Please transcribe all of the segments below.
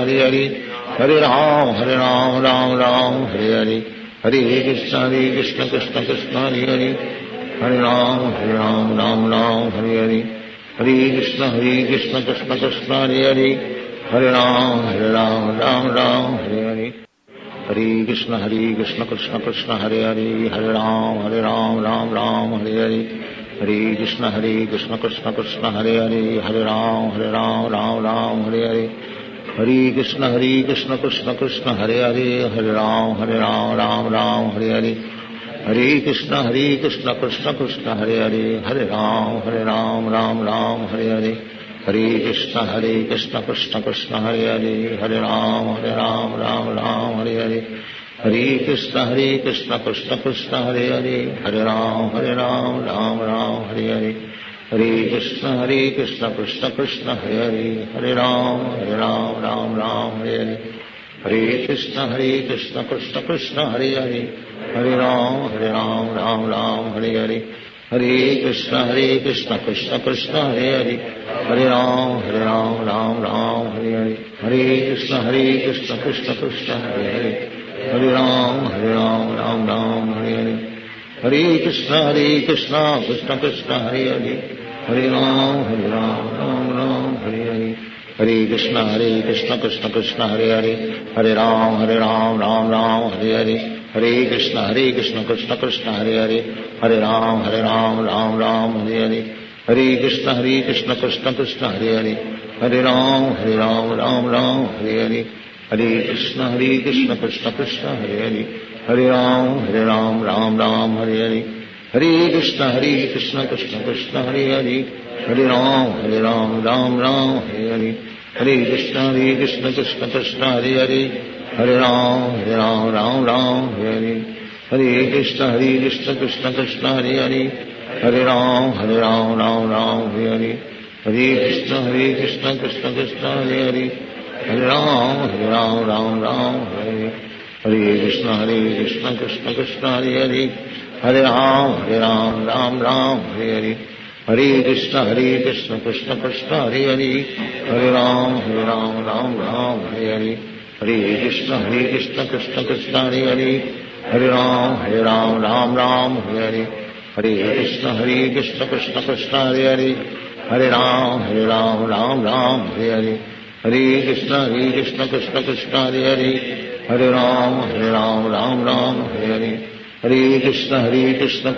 Hare Hare, Hare Ram Ram Ram Hare Hare, Hare Krishna Krishna Krishna Hare Hare, Hare Ram Ram Ram Hare Hare, Hare Krishna Krishna Krishna Hare Hare, Hare Ram Ram Ram Hare Hare, Hare Krishna Krishna Krishna Hare Hare, Hare Ram Ram Ram Hare Hare, Hare Krishna Krishna Krishna Hare Hare, Hare Ram Ram Hare Hare, Hare Krishna Krishna Krishna Hare Hare, Hare Ram Ram Hare Hare, Hare Krishna Krishna Krishna Hare Hare, Hare Ram Ram Hare Hare, Hare Krishna Krishna Krishna Hare Hare, Hare Ram Ram Hare Hare, Hare Krishna Krishna Krishna Hare Hare, Hare Ram Ram Hare Hare, Hare Krishna Krishna Krishna Hare Hare, Hare Ram Ram Hare Hare, Hare Krishna Krishna Krishna Hare Hare, Hare Ram Ram Hare Hare, Hare Krishna Krishna Krishna Hare Hare, Hare Ram Ram Hare Hare, Hare Krishna Krishna Krishna Hare Hare, Hare Ram Ram Hare Hare, Hare Krishna Krishna Krishna Hare Hare, Hare Ram Hare Hare, Hare Krishna Krishna Krishna Hare Hare, Hare Ram Ram Hare Hare, Hare Krishna Krishna Krishna Hare Hare, Hare Ram Ram Hare Hare, Hare Krishna Krishna Krishna Hare Hare, Hare Ram Ram Hare Hare, Hare Krishna Krishna Krishna Hare Hare, Hare Ram Ram Hare Hare, Hare Krishna Krishna Krishna Hare Hare, Hare Ram Ram Hare Hare, Hare Krishna Krishna Krishna Hare Hare, Hare Ram Ram Hare Hare, Hare Krishna Krishna Krishna Hare Hare, Hare Ram Ram Hare Hare, Hare Krishna Krishna Krishna Hare Hare, Hare Ram Ram Hare Hare, Hare Krishna Krishna Krishna Hare Hare, Hare Ram Ram Hare Hare, Hare Krishna Krishna Krishna Hare Hare, Hare Ram Ram Hare Hare, Hare Krishna Krishna Krishna Hare Hare, Hare Ram Ram Hare Hare, Hare Krishna Krishna Krishna Hare Hare, Hare Ram Ram Hare Hare, Hare Krishna Krishna Krishna Hare Hare, Hare Ram Ram Hare Hare, Hare Krishna Krishna Krishna Hare Hare, Hare Ram Ram Hare Hare, Hare Krishna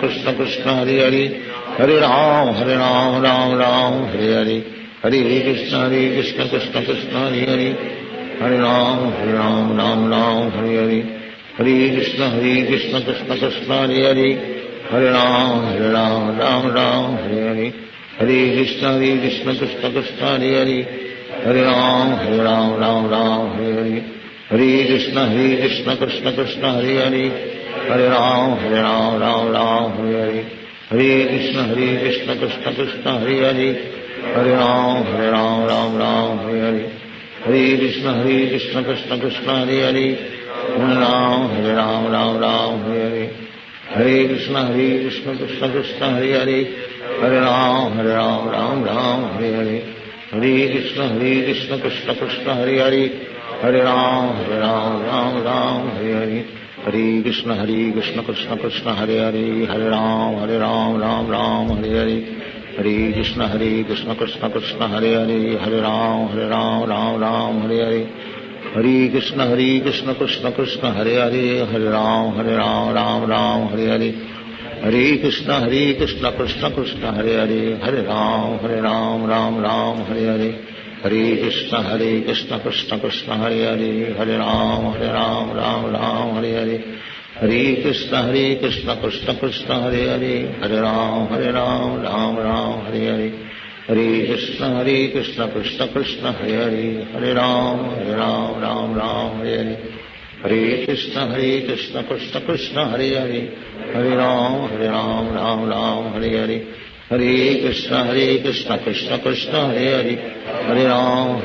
Krishna Krishna Hare Hare, Hare Ram Ram Hare Hare, Hare Krishna Krishna Krishna Hare Hare, Hare Ram Hare Hare, Hare Krishna Krishna Krishna Hare Hare, Hare Ram Hare Hare, Hare Krishna Krishna Krishna Hare Hare, Hare Ram Hare Hare, Hare Krishna Krishna Krishna Hare Hare, Hare Ram Hare Hare, Hare Krishna Krishna Krishna Hare Hare, Hare Ram Hare Hare, Hare Krishna Krishna Krishna Hare Hare, Hare Ram Hare Hare, Hare Krishna Krishna Krishna Hare Hare, Hare Ram Hare Hare, Hare Krishna Krishna Krishna Hare Hare, Hare Ram Hare Hare, Hare Krishna Krishna Krishna Hare Hare, Hare Ram Hare Hare, Hare Krishna Krishna Krishna Hare Hare, Hare Ram Hare Hare, Hare Krishna Krishna Krishna Hare Hare, Hare Ram Hare Hare, Hare Krishna Krishna Krishna Hare Hare, Hare Ram Hare Hare, Hare Krishna Krishna Krishna Hare Hare, Hare Ram Hare Hare, Hare Krishna Krishna Krishna Hare Hare, Hare Ram Hare Hare, Hare Krishna Krishna Krishna Hare Hare, Hare Ram Hare Hare, Hare Krishna Krishna Krishna Hare Hare, Hare Ram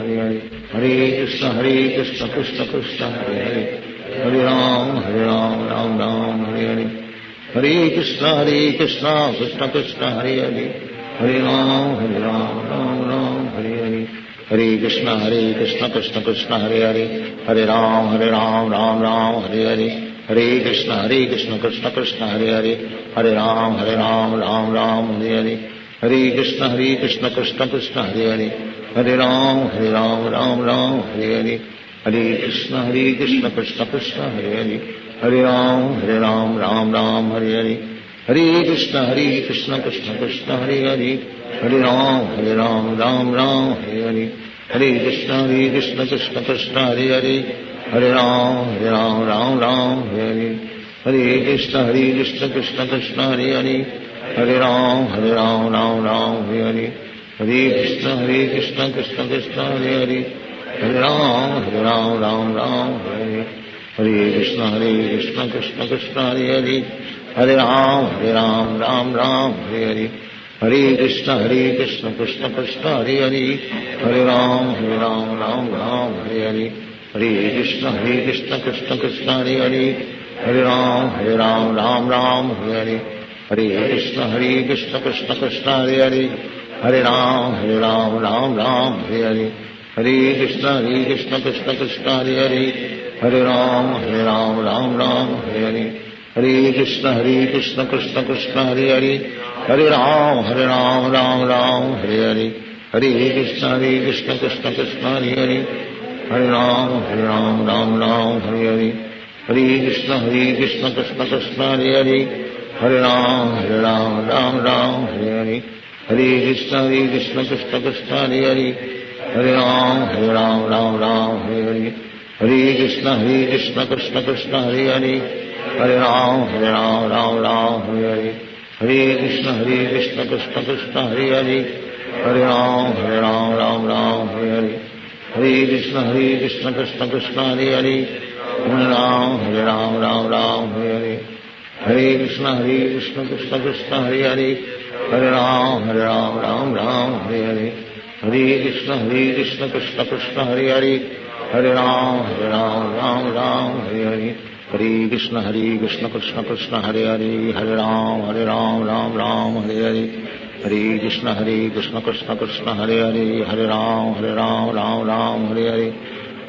Hare Hare, Hare Krishna Krishna Krishna Hare Hare, Hare Ram Hare Hare, Hare Krishna Krishna Krishna Hare Hare, Hare Ram Hare Hare, Hare Krishna Krishna Krishna Hare Hare, Hare Ram Ram Ram Hare Hare, Hare Krishna Krishna Krishna Hare Hare, Hare Ram Ram Ram Hare Hare, Hare Krishna Krishna Krishna Hare Hare, Hare Ram Ram Ram Hare Hare, Hare Krishna Krishna Krishna Hare Hare, Hare Ram Ram Hare Hare, Hare Krishna Krishna Krishna Hare Hare, Hare Ram Ram Hare Hare, Hare Krishna Krishna Krishna Hare Hare, Hare Ram Ram Hare Hare, Hare Krishna Krishna Krishna Hare Hare, Hare Ram Ram Hare Hare, Hare Krishna Krishna Krishna Hare Hare, Hare Ram Ram Hare Hare, Hare Krishna Krishna Krishna Hare Hare, Hare Ram Ram Hare Hare, Hare Krishna Krishna Krishna Hare Hare, Hare Ram Ram Hare Hare, Hare Krishna Krishna Krishna Hare Hare, Hare Ram Ram Hare Hare, Hare Krishna Krishna Krishna Hare Hare, Hare Ram Ram Hare Hare, Hare Krishna Krishna Krishna Hare Hare, Hare Ram Ram Hare Hare, Hare Krishna Krishna Krishna Hare Hare, Hare Ram Ram Hare Hare, Hare Krishna Krishna Krishna Hare Hare, Hare Ram Ram Hare Hare, Hare Krishna Krishna Krishna Hare Hare, Hare Ram Ram Hare Hare, Hare Krishna Krishna Krishna Hare Hare, Hare Ram Ram Hare Hare, Hare Krishna Krishna Krishna Hare Hare, Hare Ram Ram Hare Hare, Hare Krishna Krishna Krishna Hare Hare, Hare Ram Ram Hare Hare, Hare Krishna Krishna Krishna Hare Hare, Hare Ram Ram Hare Hare, Hare Krishna Krishna Krishna Hare Hare, Hare Ram Ram Hare Hare, Hare Krishna Krishna Krishna Hare Hare, Hare Ram Ram Hare Hare, Hare Krishna Krishna Krishna Hare Hare, Hare Ram Ram Hare Hare,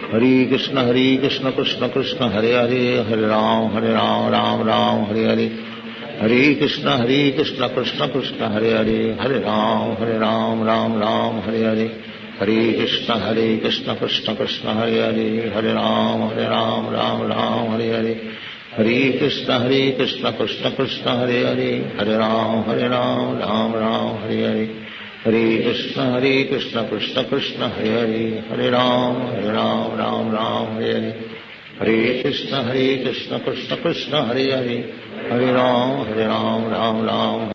Hare Krishna Krishna Krishna Hare Hare, Hare Ram Ram Hare Hare, Hare Krishna Krishna Krishna Hare Hare, Hare Ram Ram Hare Hare, Hare Krishna Krishna Krishna Hare Hare, Hare Ram Ram Hare Hare, Hare Krishna Krishna Krishna Hare Hare, Hare Ram Ram Hare Hare, Hare Krishna Krishna Krishna Hare Hare, Hare Ram Ram Hare Hare, Hare Krishna Krishna Krishna Hare Hare, Hare Ram Ram Hare Hare, Hare Krishna Krishna Krishna Hare Hare, Hare Ram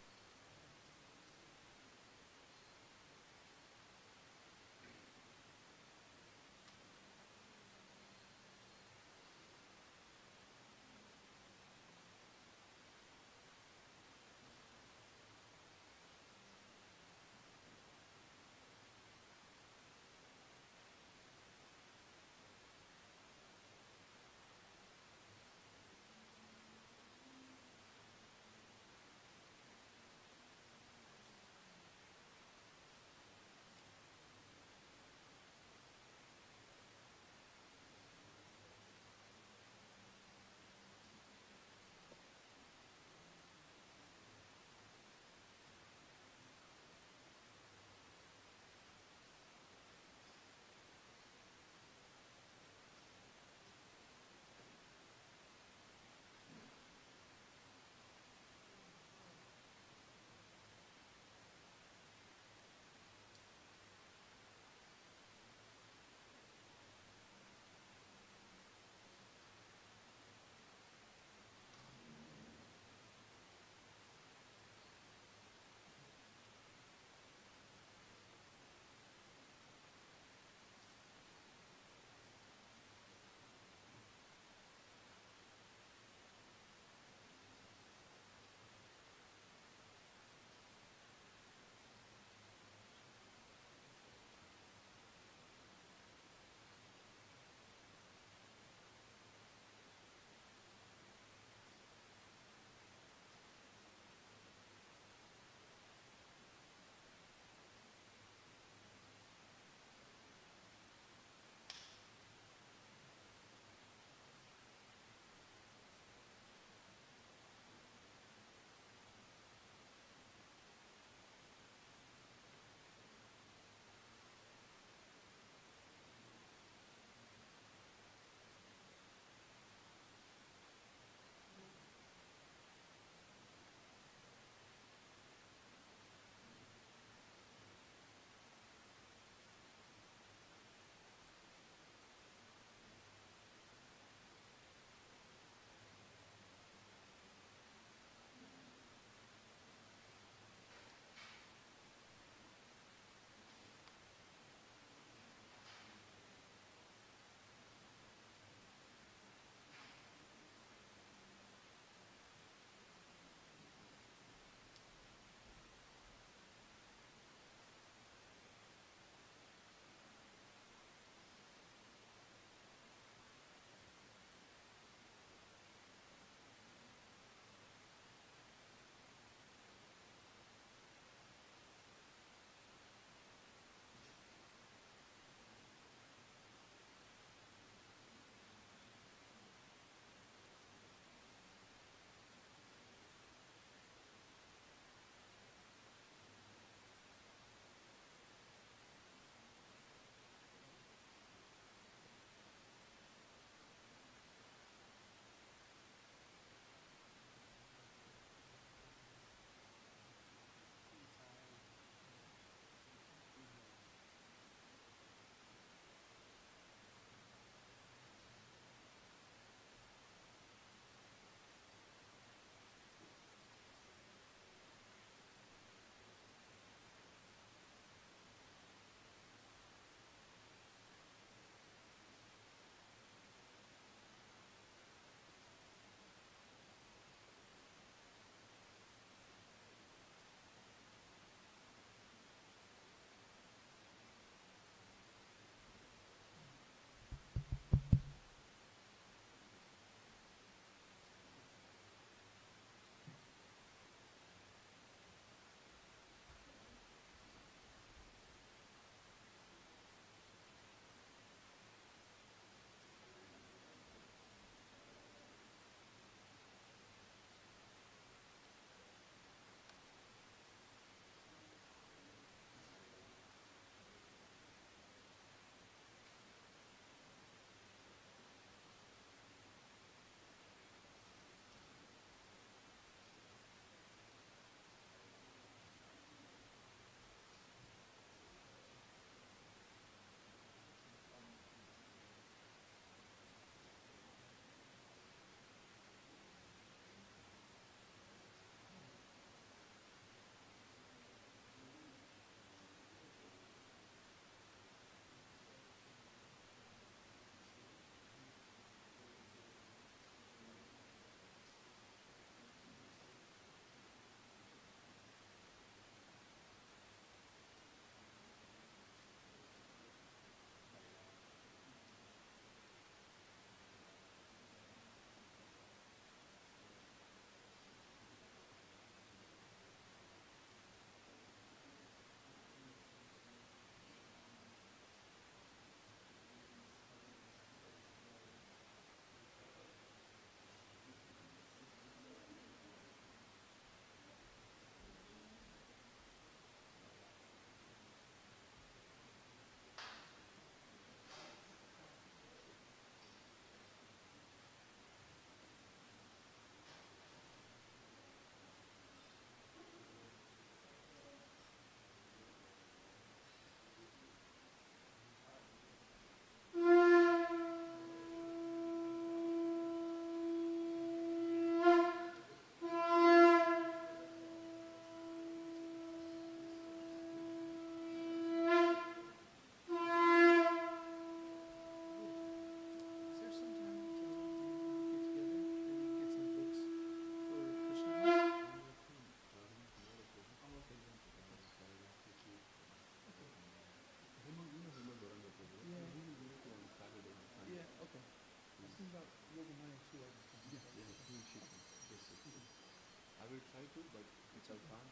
like it's our time.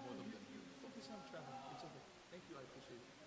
Both of them. Focus on travel. It's okay. Thank you. I appreciate it.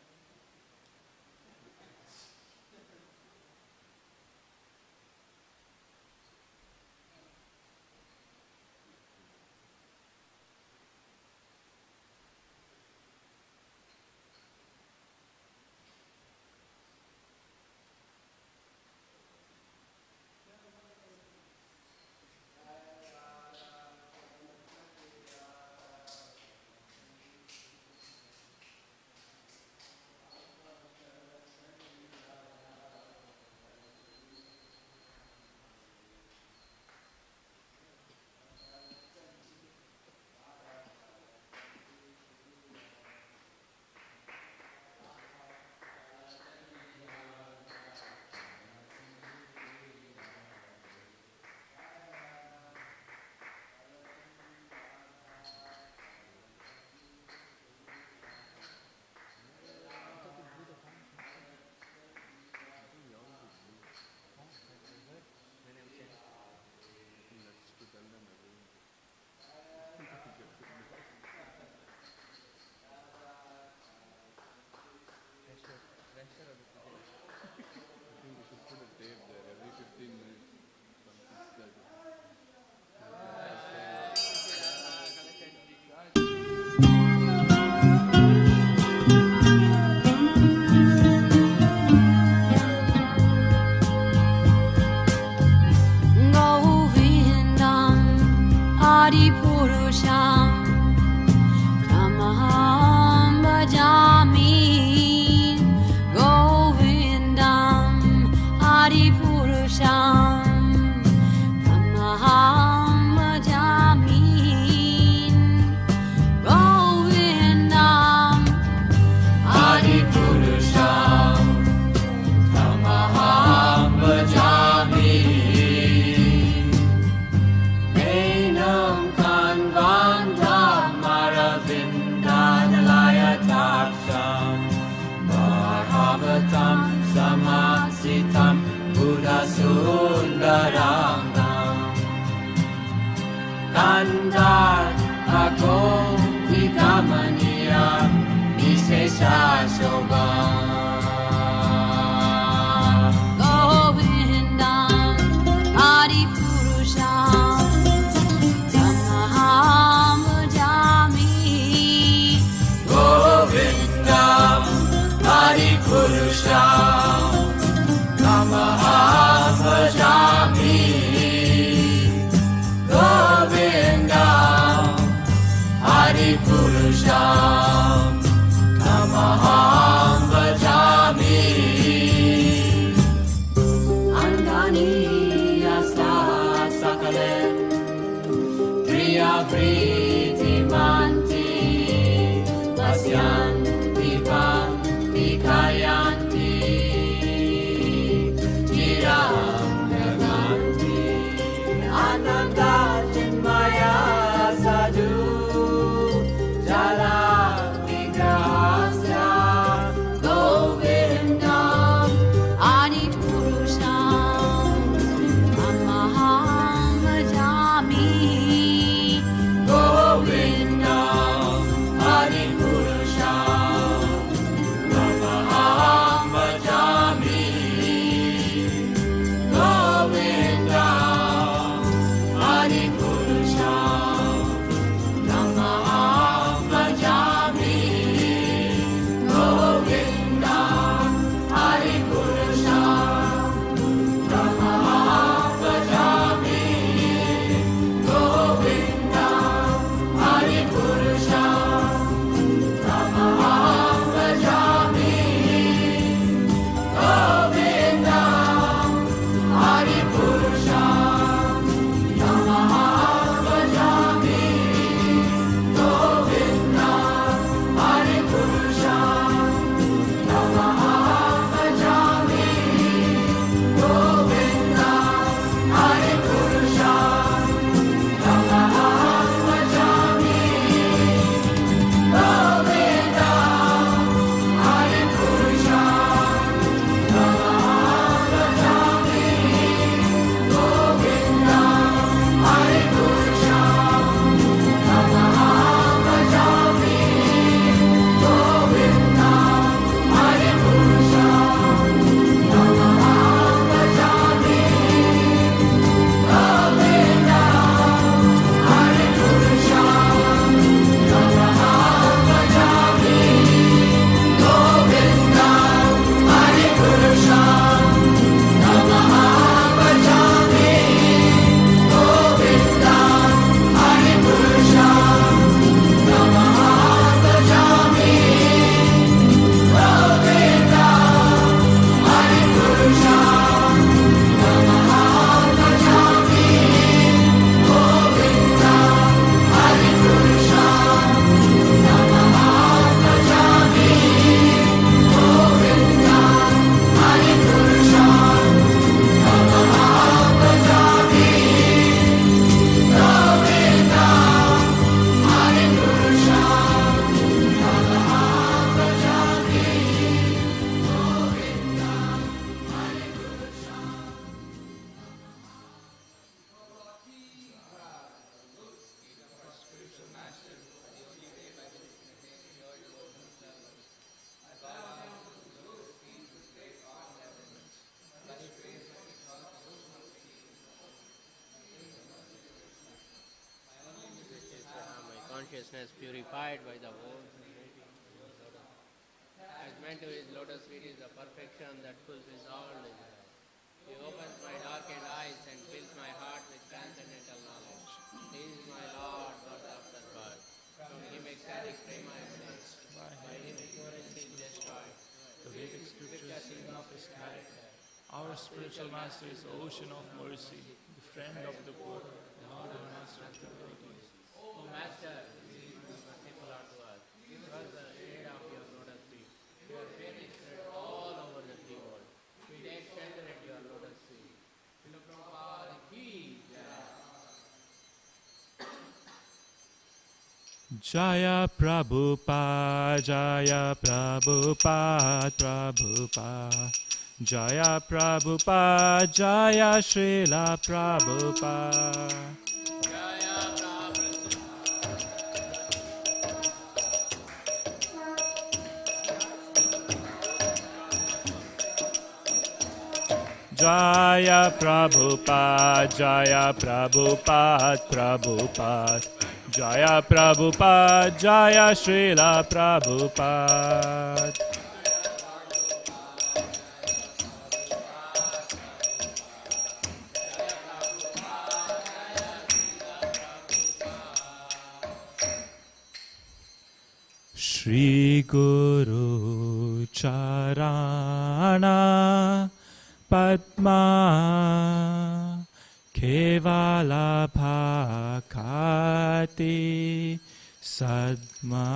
That's to tell them everything. I think we should put a tape there every 15 minutes. Some kids that Govinda consciousness purified by the whole sensating lotus. As meant to his lotus feet is the perfection that fulfills all desires. He opens my darkened eyes and fills my heart with transcendental knowledge. He is my Lord, birth after birth. From him ecstatic prema emanates. By him ignorance is destroyed. The Vedic scriptures sing of his character. Our spiritual master is the ocean of mercy, the friend of the poor, the Lord and master of the devotees. O Master, be merciful unto us. Give us the aid of your lotus feet. Your fame is spread all over the three worlds. We take shelter at your lotus feet. Srila Prabhupada ki Jaya Prabhupada, Jaya Prabhupada, Prabhupada. Jaya Prabhupada, Jaya Srila Prabhupada. Jaya Prabhupada, Jaya Prabhupada, Prabhupada. Jaya Prabhupada, Jaya Srila Prabhupada. Shri Guru Charana Padma Kevala Bhakati Sadma.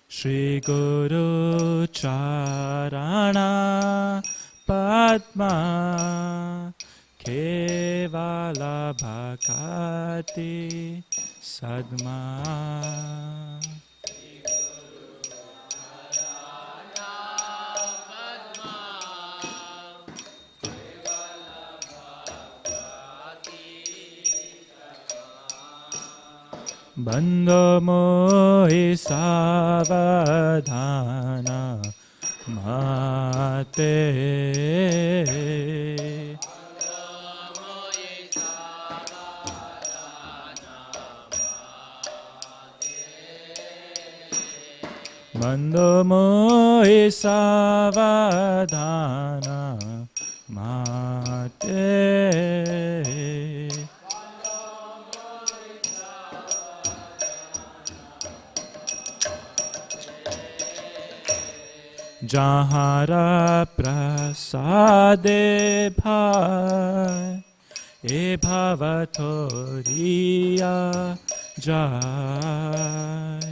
Shri Guru Charana Padma Kevala Bhakati Sadma. Bandho mohi savadhana mate. Bandho mohi savadhana mate. Jahara prasade bhai e bhavatoriya jai.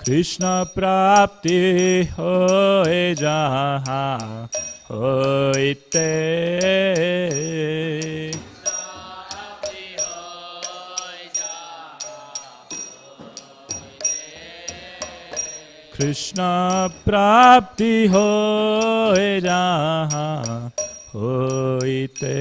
Krishna prapti hoye jaha hoite. Krishna prapti hoye jaha hoite.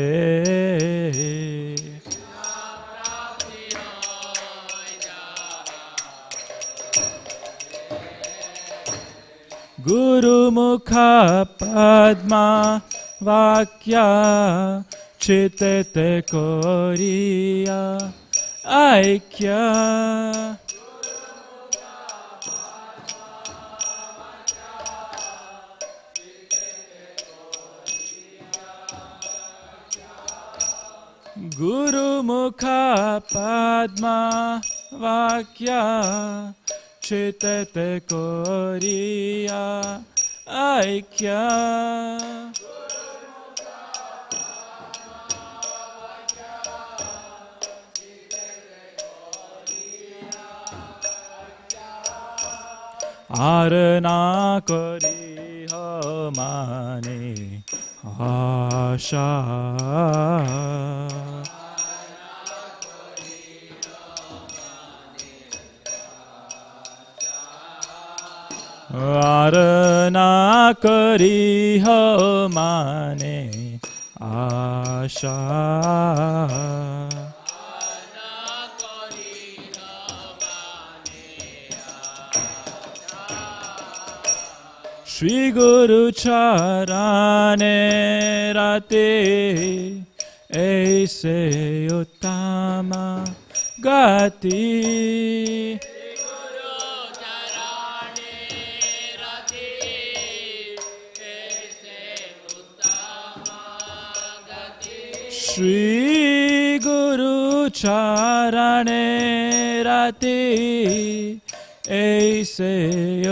Guru Mukha Padma Vakya Chitete Koriya Aikya. Guru Mukha Padma Vakya Chitete Koriya Aikya. Arana kori ho mane asha. Warna करी हो माने आशा श्री गुरु चरणे रते ऐसे उत्तम गति श्री गुरु चरणे रते ऐसे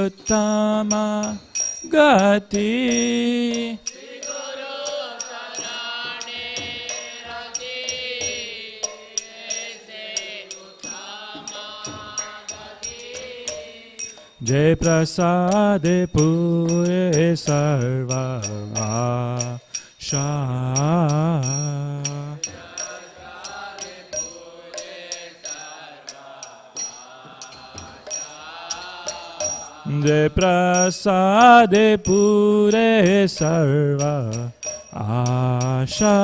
उत्तम गति जय प्रसाद पूरे सर्व आशा जय प्रसाद पूरे सर्व आशा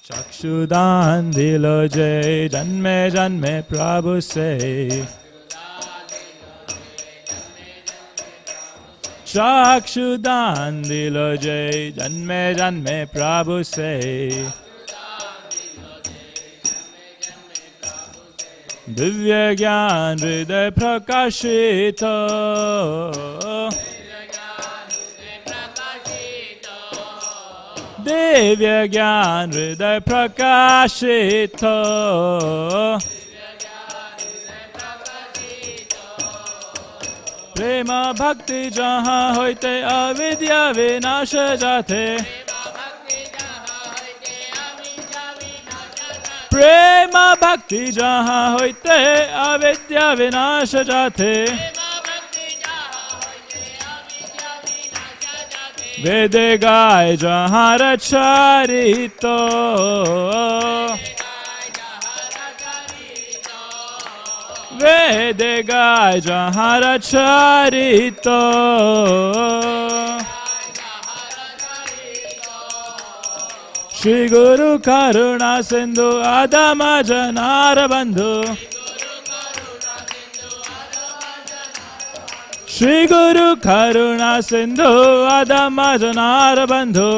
चक्षुदान दिलो जय जन्मे जन्मे प्रभु से चक्षुदान दिलो जय जन्मे जन्मे प्रभु से दिव्य ज्ञान हृदय प्रकाशित दिव्य ज्ञान हृदय प्रकाशित प्रेम भक्ति जहाँ होते अविद्या विनाश जाते प्रेम भक्ति जहाँ होते अविद्या विनाश जाते वेद गाय जहाँ रचारित वेद गाय जहाँ रचारित श्री गुरु करुणा सिंधु आदम जनार बंधु श्री गुरु करुणा सिंधु आदम जनार बंधु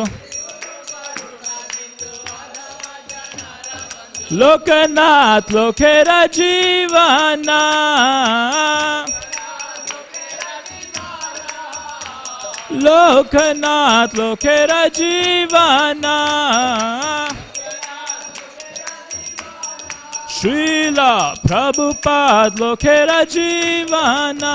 लोकनाथ लोकेरा जीवना लोकनाथ लोकेरा जीवना श्रीला प्रभुपाद लोकेरा जीवना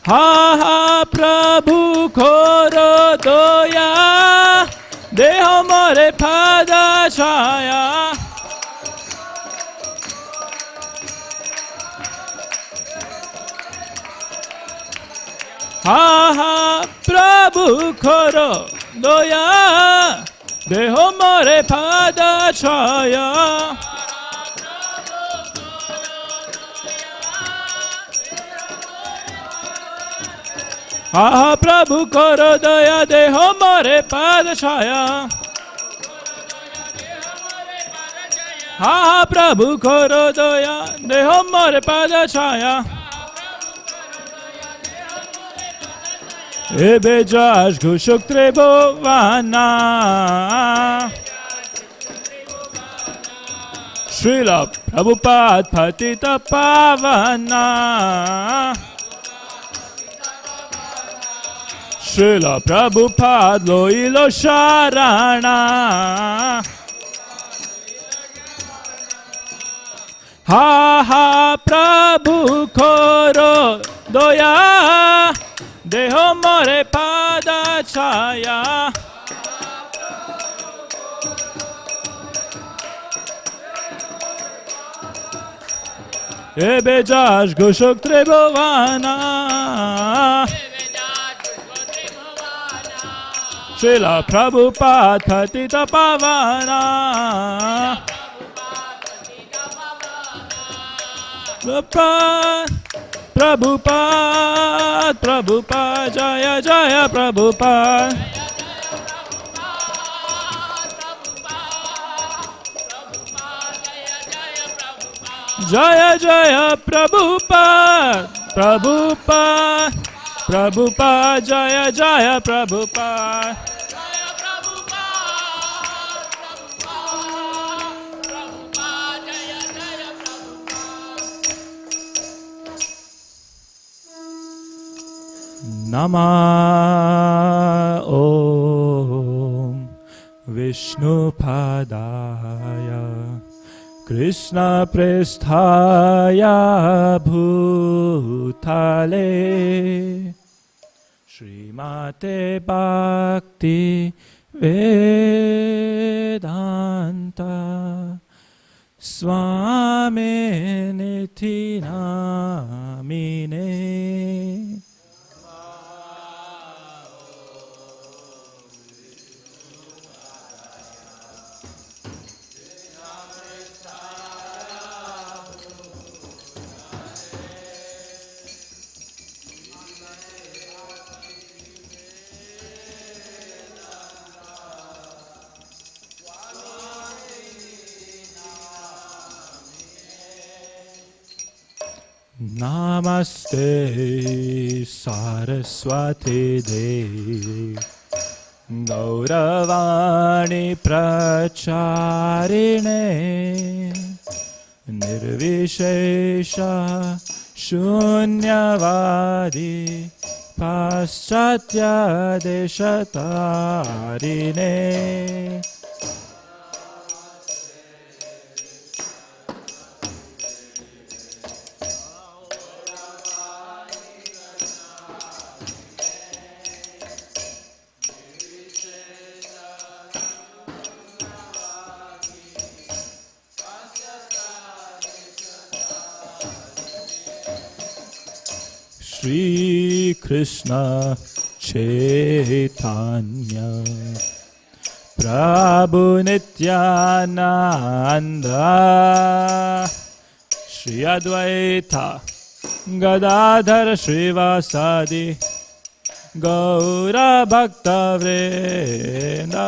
हा हा प्रभु खोरो दोया देह मोरे पाद छाया हा हा प्रभु खोरो दोया देह मोरे पाद छाया हा प्रभु करो दया देहो मोरे पाद छाया हा प्रभु करो दया देहो मोरे पाद छाया एबे जाश घुशुक त्रिभुवना श्रीला प्रभुपाद पतित पावना श्रीला प्रभुपाद लोइलो शरणा हा हा प्रभु खोरो दया देहो मोरे पाद छाया एबे जाश घुशुक त्रिभुवना Srila Prabhupada Patita Pavana. Prabhupada, Prabhupada, Jaya Jaya Prabhupada. Jaya Jaya Prabhupada, Prabhupada, Prabhupada, Jaya Jaya Prabhupada. Nama Om Vishnu Padaya Krishna Presthaya Bhutale Srimate Bhakti Vedanta Swami Niti Namine. Namaste Saraswati Devi Gauravani Pracharine Nirvishesha Shunyavadi Paschatya Deshatarine. Shri Krishna Chaitanya Prabhu Nityananda Shri Advaita Gadadhar Srivasadi Gaura Bhakta Vrinda.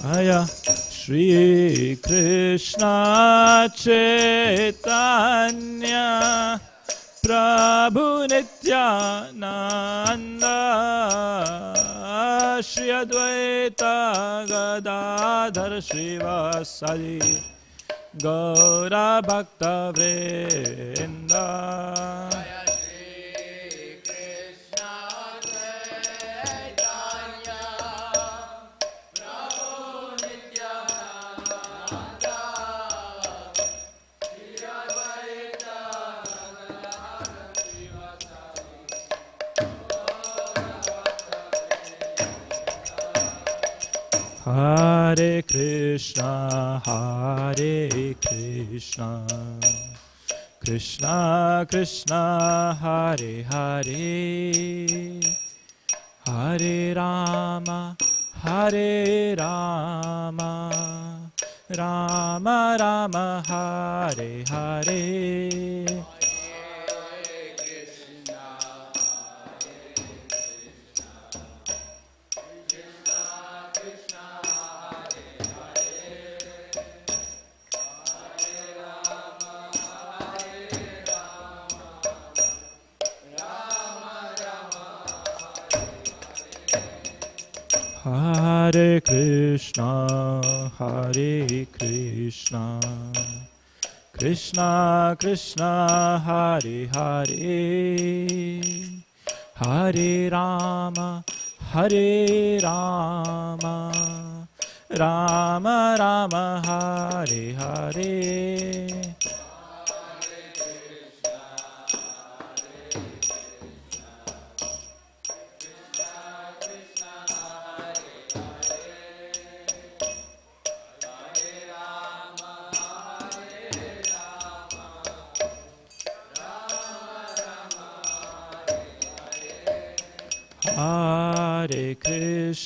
Aya Shri Krishna Chaitanya Prabhu Nityananda Shri Advaita Gadadhar Srivasadi Gaura Bhakta Vrinda. Hare Krishna, Hare Krishna, Krishna Krishna, Hare Hare, Hare Rama, Hare Rama, Rama Rama, Hare Hare. Hare Krishna, Hare Krishna, Krishna Krishna, Hare Hare, Hare Rama, Hare Rama, Rama Rama, Hare Hare.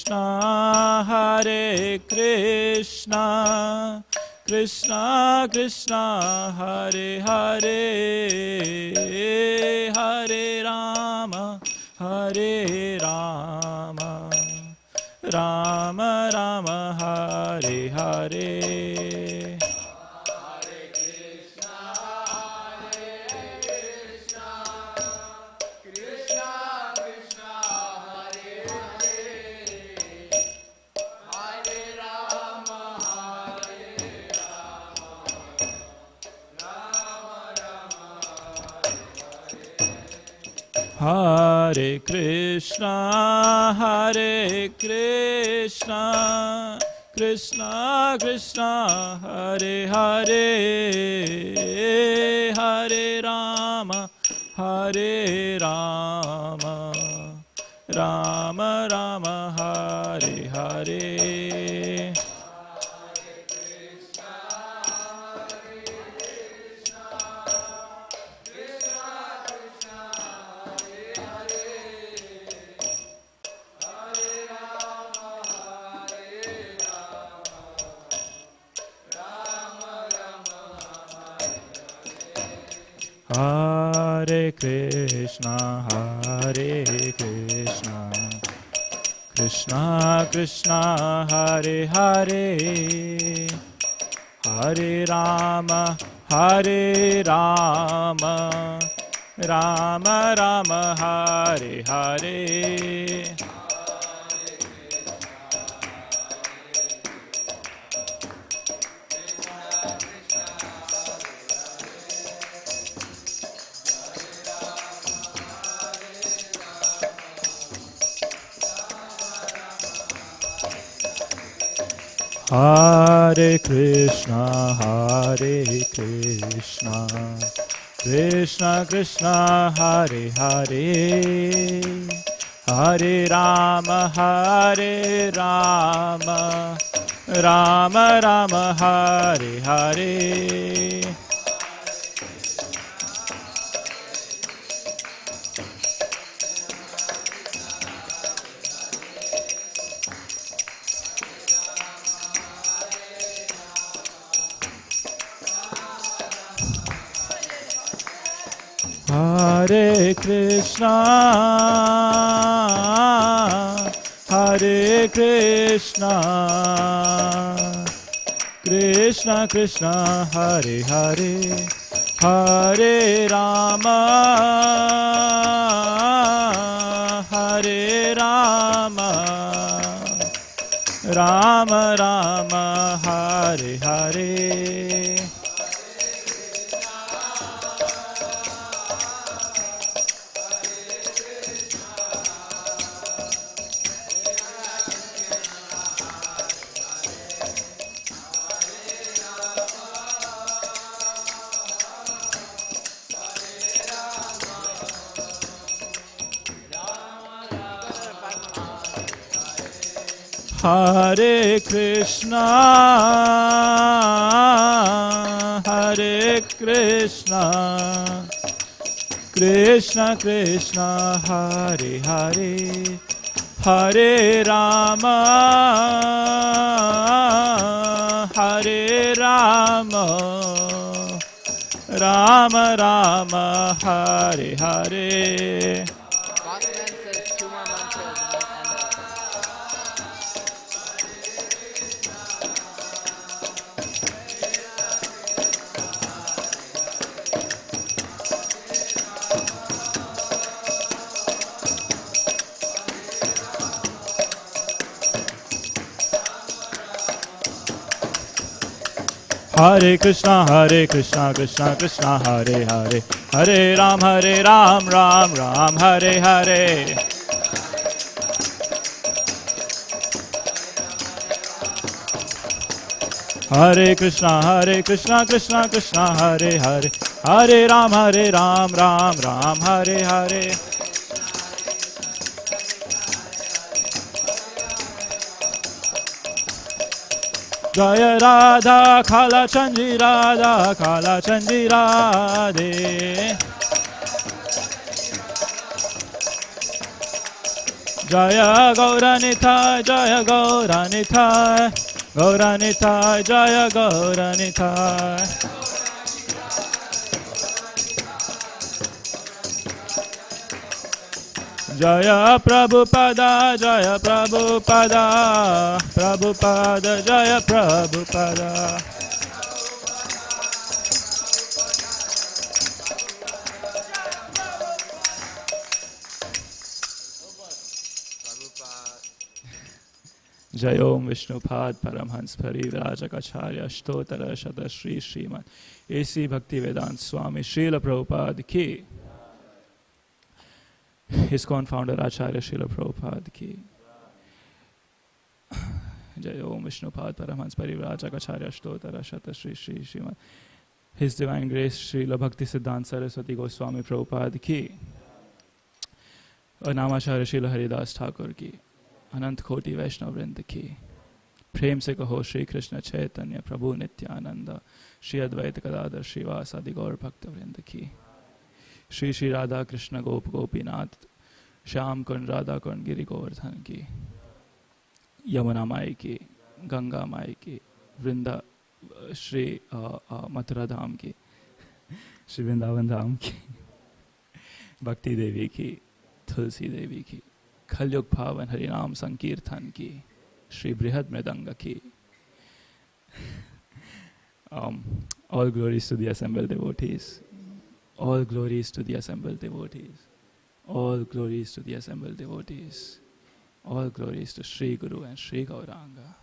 Krishna, Hare Krishna, Krishna Krishna, Hare Hare, Hare Rama, Hare Rama, Rama Rama, Hare Hare. Hare Krishna, Hare Krishna, Krishna Krishna, Hare Hare, Hare Rama, Hare Rama, Rama Rama, Hare Hare. Hare Krishna, Hare Krishna, Krishna Krishna, Hare Hare, Hare Rama, Hare Rama, Rama Rama, Hare Hare. Hare Krishna, Hare Krishna, Krishna Krishna, Hare Hare, Hare Rama, Hare Rama, Rama Rama, Hare Hare. Hare Krishna, Hare Krishna, Krishna Krishna, Hare Hare, Hare Rama, Hare Rama, Rama Rama, Hare Hare. Hare Krishna, Hare Krishna, Krishna Krishna, Hare Hare, Hare Rama, Hare Rama, Rama Rama, Hare Hare. Hare Krishna, Krishna Krishna, Hare Hare, Hare Ram, Ram Ram, Hare Hare. Hare Krishna, Krishna Krishna, Hare Hare, Hare Ram, Ram Ram, Hare Hare. Jaya Radha Kala Chandri Radha Kala Chandri Radhe. Jaya Gauranithai, Jaya Gauranithai, Gauranithai, Jaya Gauranithai. Jaya Prabhupada, Jaya Prabhupada, Prabhupada, Jaya Prabhupada. Jai Om Vishnupad Paramhans Parivrajacharya Shtotara Shata Shri Sriman A.C. Bhaktivedanta Swami Srila Prabhupada Ki. ISKCON founder Acharya Srila Prabhupada Ki. Jai Om Vishnupad Paramhans Parivrajacharya Shtotara Shata Shri Sriman His Divine Grace Srila Bhakti Siddhanta Saraswati Goswami Prabhupada Ki. Namacharya Srila Haridas Thakur Ki. अनंत कोटि वैष्णव वृंद की प्रेम से कहो श्री कृष्ण चैतन्य प्रभु नित्यानंद श्री अद्वैत गदाधर श्रीवासादि गौर भक्त वृंद की श्री श्री राधा कृष्ण गोप गोपीनाथ श्याम कुंड राधा कुंड गिरि गोवर्धन की यमुना माई की गंगा माई की वृंदा श्री मथुरा धाम की श्री वृंदावन धाम की भक्ति देवी की तुलसी देवी की खलयुग भावन हरिनाम संकीर्तन की श्री बृहद मृदंग की. All glories to the assembled devotees. All glories to the assembled devotees. All glories to the assembled devotees. All glories to Sri Guru and Sri Gauranga.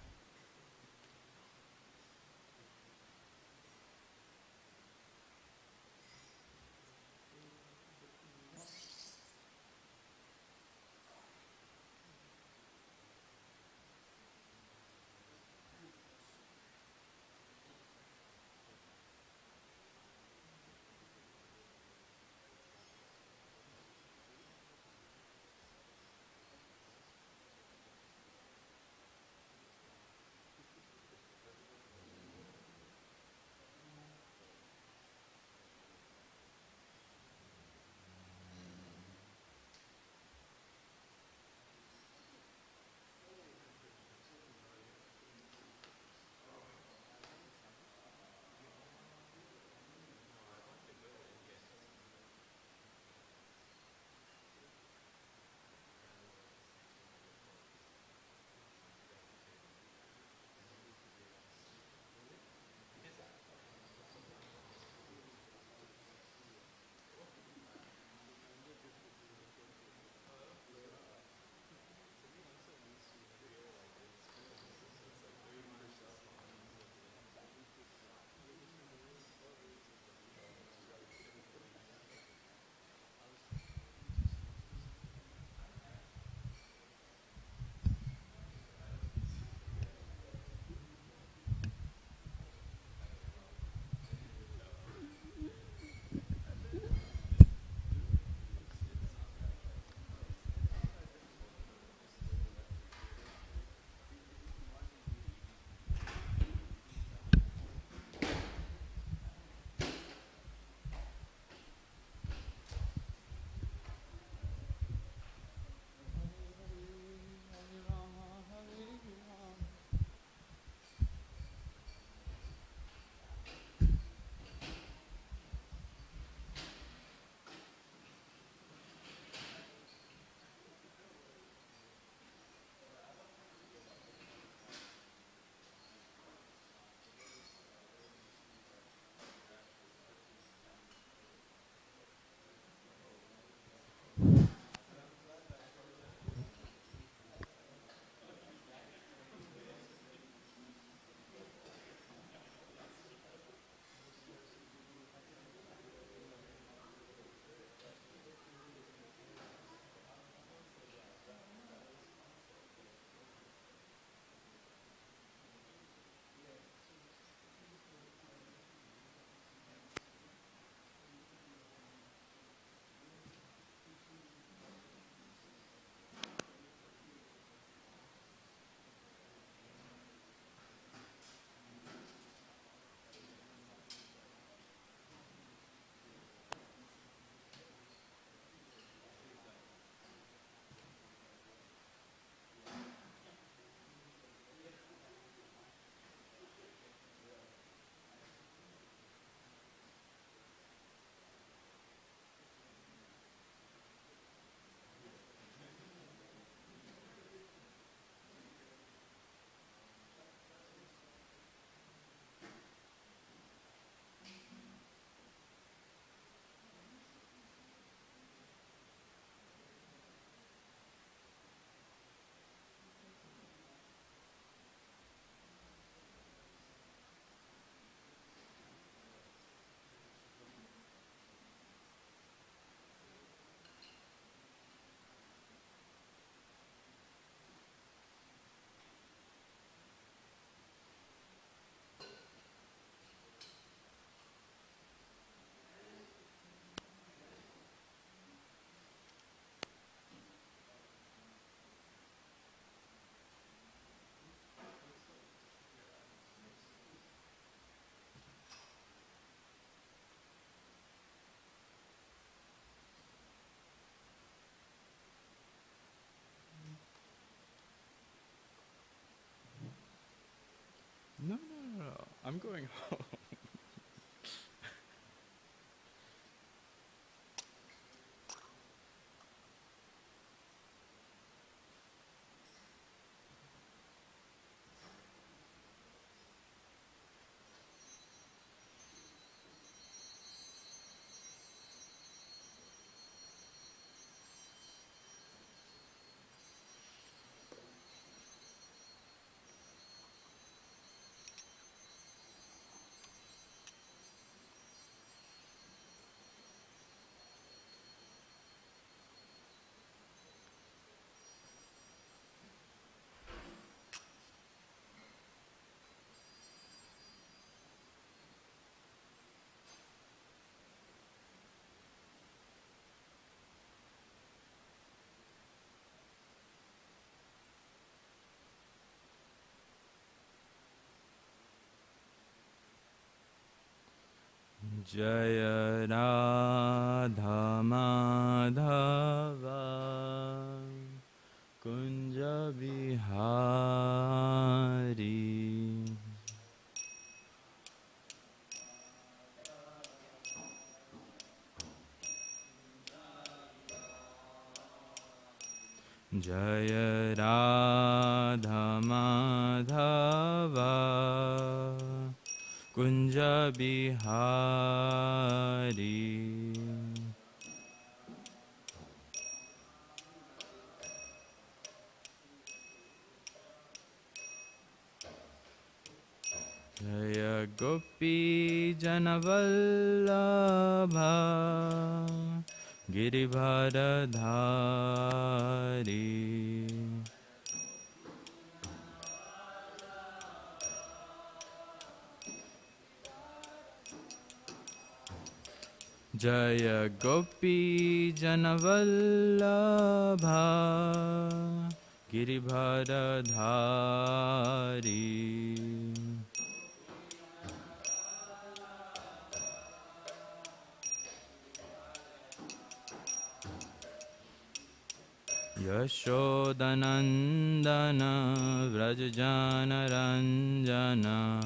I'm going home. Jaya Radha Madhava Kunja Bihari Jaya Radha Madhava Kunja Bihari Jaya Gopi Janavallabha Girivardhari Jaya Gopi Janavallabha Girivardhari Yashodanandana Vrajjana Ranjana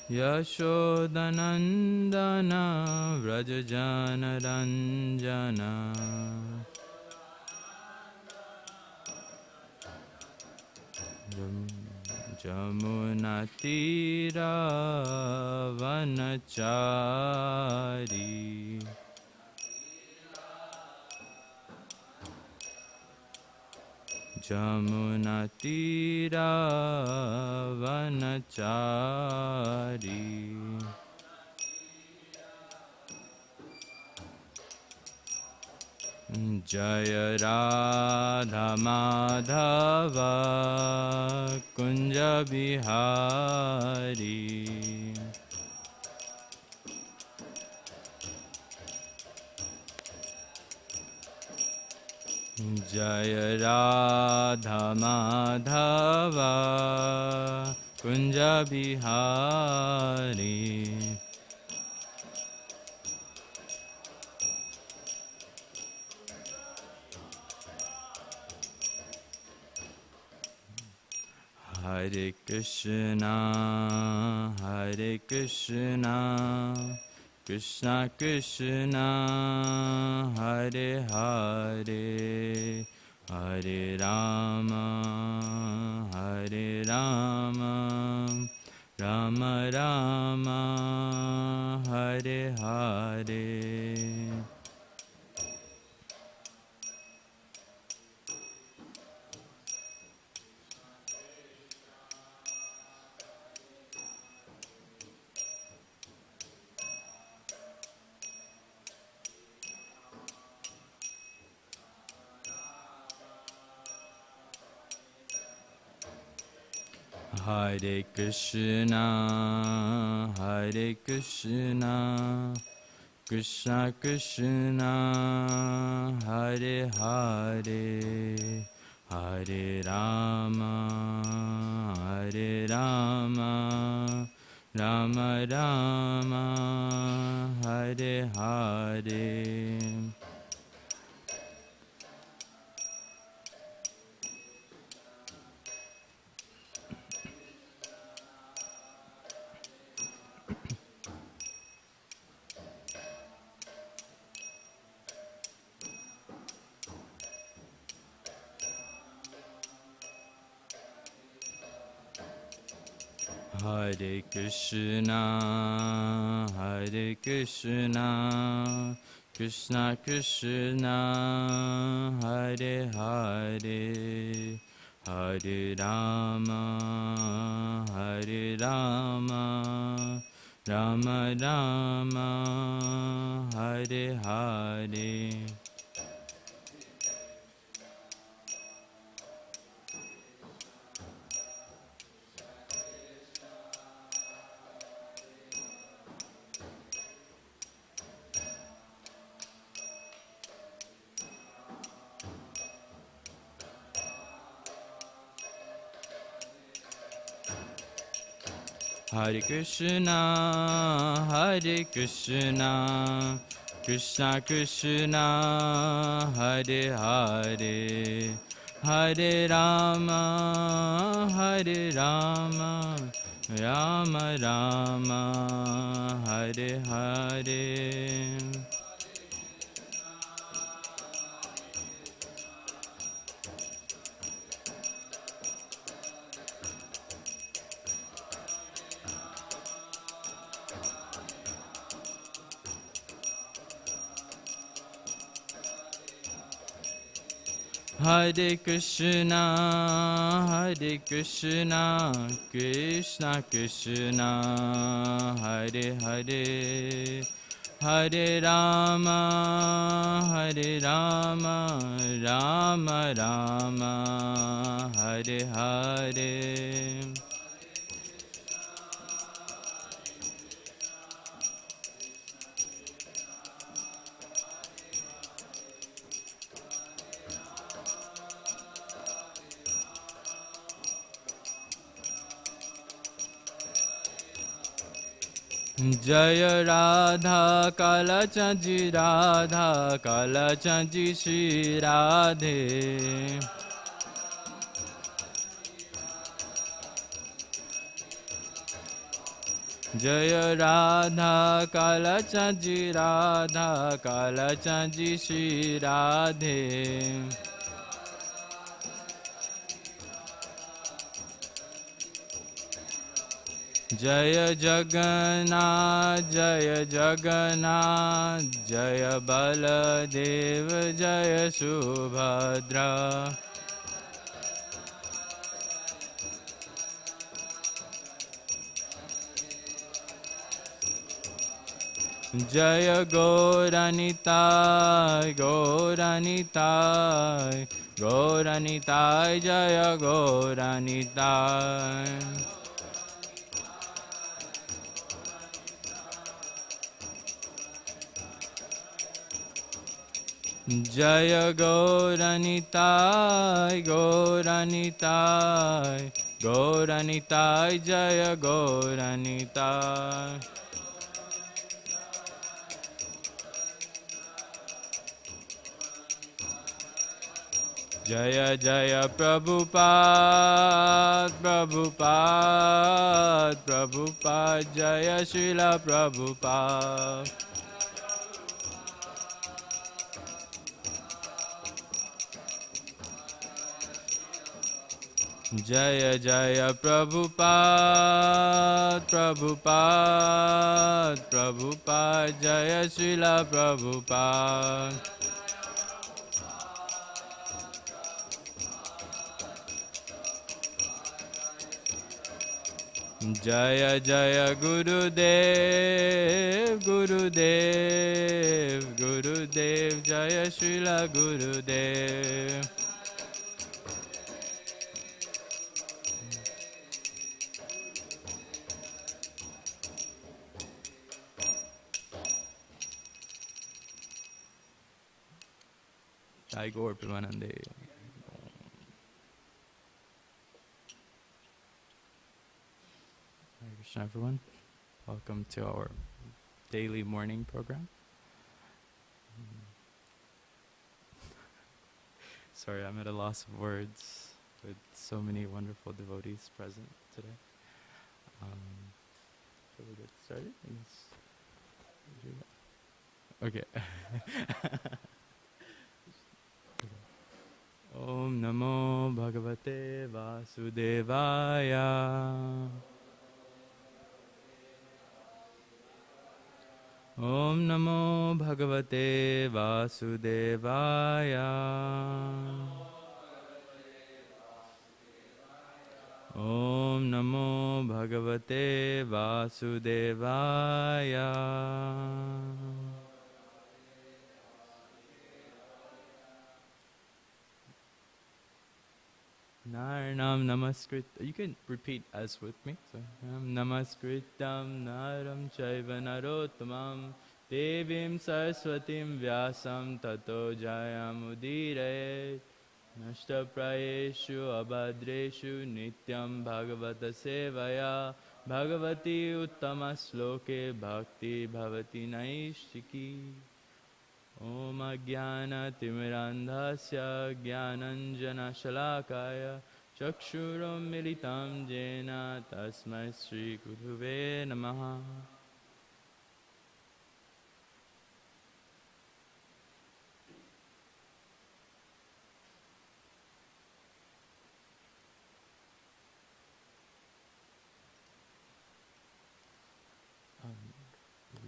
Yashodanandana Vrajjana Ranjana Jamunatira Vanachari Jamunatira Vanachari Jaya Radha Madhava Kunja Bihari Jaya Radha Madhava Kunja Bihari Hare Krishna, Hare Krishna, Krishna Krishna, Hare Hare, Hare Rama, Hare Rama, Rama Rama, Hare Hare. Hare Krishna, Hare Krishna, Krishna Krishna, Hare Hare, Hare Rama, Hare Rama, Rama Rama, Hare Hare. Hare Krishna, Hare Krishna, Krishna Krishna, Hare Hare, Hare Rama, Hare Rama, Rama Rama, Hare Hare. Hare Krishna, Hare Krishna, Krishna Krishna, Hare Hare, Hare Rama, Hare Rama, Rama Rama, Hare Hare. Hare Krishna, Hare Krishna, Krishna Krishna, Hare Hare, Hare Rama, Hare Rama, Rama Rama, Hare Hare. Jaya Radha Kala Chanji Radha Kala Chanji Shri Radhe. Jaya Radha Kala Chanji Radha Kala Chanji Shri Radhe. Jaya Jagannath, Jaya Jagannath, Jaya Baladeva, Jaya Subhadra. Jaya Gauranitai, Gauranitai, Gauranitai, Jaya Gauranitai. Jaya Gauranitai, Gauranitai, Gauranitai, Jaya Gauranitai. Jaya Jaya Prabhupada, Prabhupada, Prabhupada, Jaya Srila Prabhupada. Jaya Jaya Prabhupada, Prabhupada, Prabhupada, Jaya Srila Prabhupada. Jaya Jaya Gurudev, Gurudev, Gurudev, Jaya Srila Gurudev. Jai Gaur Premanande. Hare Krishna, everyone. Welcome to our daily morning program. Sorry, I'm at a loss of words with so many wonderful devotees present today. Shall we get started? Okay. Om Namo Bhagavate Vasudevaya. Om Namo Bhagavate Vasudevaya. Om Namo Bhagavate Vasudevaya. Naranam Namaskrit. You can repeat as with me. So, Namaskritam Naram Chaiva Narottamam Devim Saraswatim Vyasam Tato Jayamudire Nashta Prayeshu Abhadreshu Nityam Bhagavata Sevaya Bhagavati Uttama Sloke Bhakti Bhavati Naishiki Om Ajnana Timirandhasya Jnananjana Shalakaya Chakshuram Militam Jena Tasmai Sri Guruve Namaha.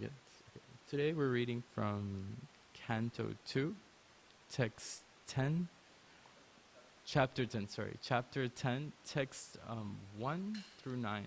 Yes. Okay. Today we're reading from Canto 2, text 10, chapter 10, text 1 through 9.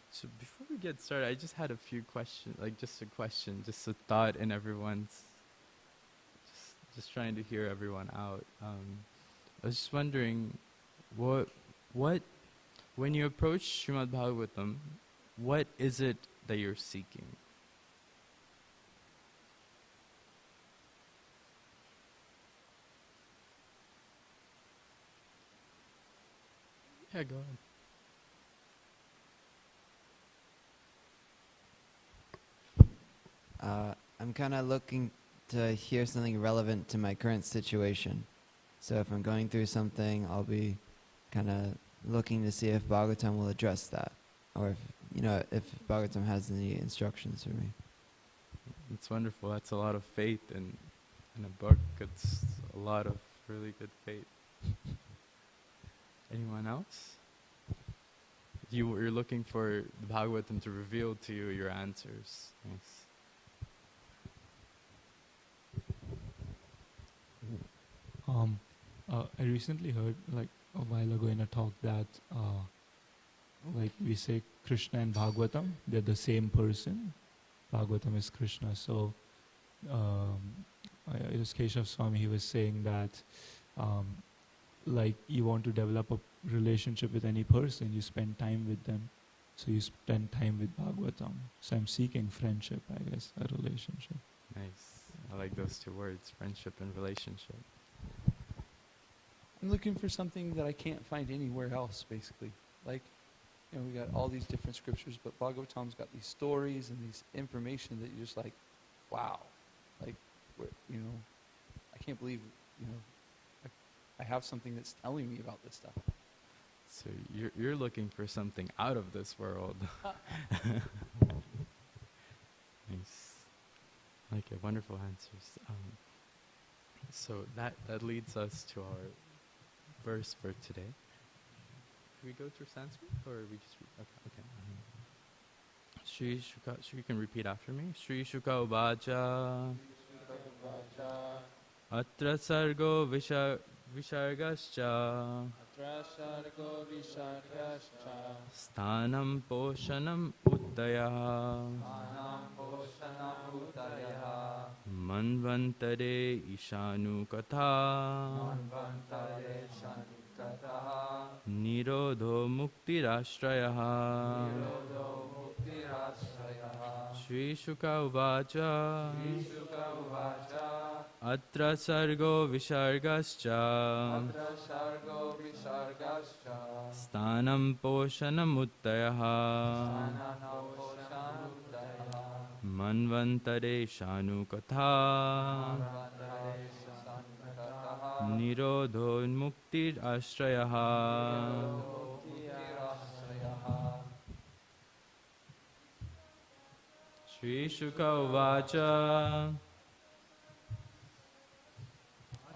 So before we get started, I just had a few questions, just a question, just a thought in everyone's, just trying to hear everyone out. I was just wondering, what, when you approach Srimad Bhagavatam, what is it that you're seeking? Yeah, go ahead. I'm kind of looking to hear something relevant to my current situation. So if I'm going through something, I'll be kind of looking to see if Bhagavatam will address that, or if Bhagavatam has any instructions for me. It's wonderful. That's a lot of faith in a book. It's a lot of really good faith. Anyone else? You're looking for the Bhagavatam to reveal to you your answers. Nice. I recently heard a while ago in a talk that we say Krishna and Bhagavatam, they're the same person. Bhagavatam is Krishna. So it was Keshav Swami, he was saying that you want to develop a relationship with any person, you spend time with them. So you spend time with Bhagavatam. So I'm seeking friendship, I guess, a relationship. Nice. I like those two words, friendship and relationship. I'm looking for something that I can't find anywhere else, basically. We got all these different scriptures, but Bhagavatam's got these stories and these information that you're just like, wow. I can't believe, I have something that's telling me about this stuff. So you're looking for something out of this world. Nice. Okay, wonderful answers. So that leads us to our verse for today. Should we go through Sanskrit or we just read? Okay. Shri Shuka, you can repeat after me. Shri Shuka Uvacha Atra Sargo Vishargascha Sthanam Poshanam Uddaya Manvantare Ishanu Katha Nirodho Muktirashtrayaha Shri Shuka Uvacha Atra Sargo Vishargascha Stanam Poshanamuttayaha Manvantare Shanu Katha Nirodho Muktir Ashrayaha Shri Shuka Uvacha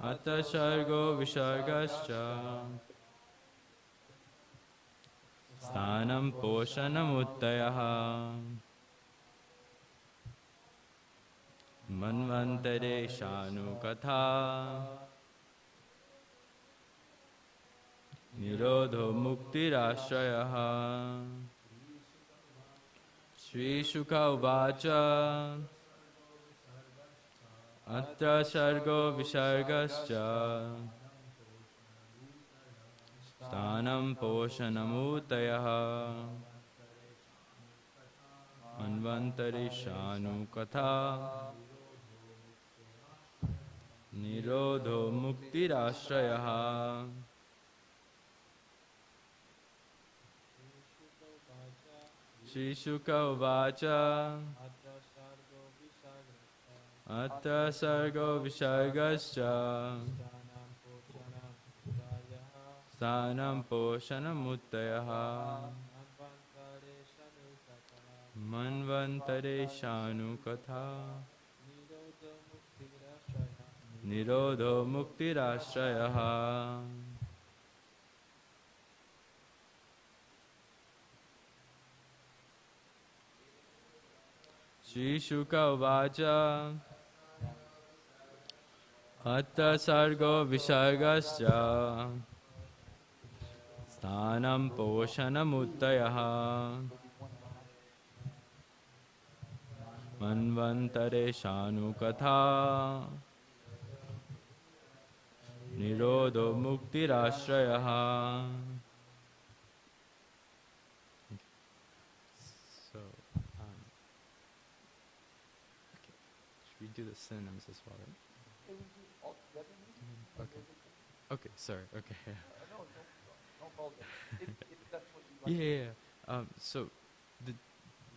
Atta Shargo Vishargascha Sthanam Poshanamuttayaha Manvantare Shanu Katha Nirodho Muktirashrayaha Shri Shuka Uvacha Atra Shargo Vishargascha Sthanam Poshanamutayaha Manvantari Shanu Katha Nirodho Muktirashrayaha Shri Shuka Uvacha Atra Sargo Vishargascha Sthanam Poshanamutayaha Manvantare Shanu Katha Nirodho Muktirashrayaha Shri Shuka Uvacha Atta Sargo Vishargascha Sthanam Poshanamutayaha Manvantare Shanu Katha Nirodho Muktirashrayaha. So, okay. Should we do the synonyms as well, right? Okay. Okay, sorry, okay. Yeah. So, the,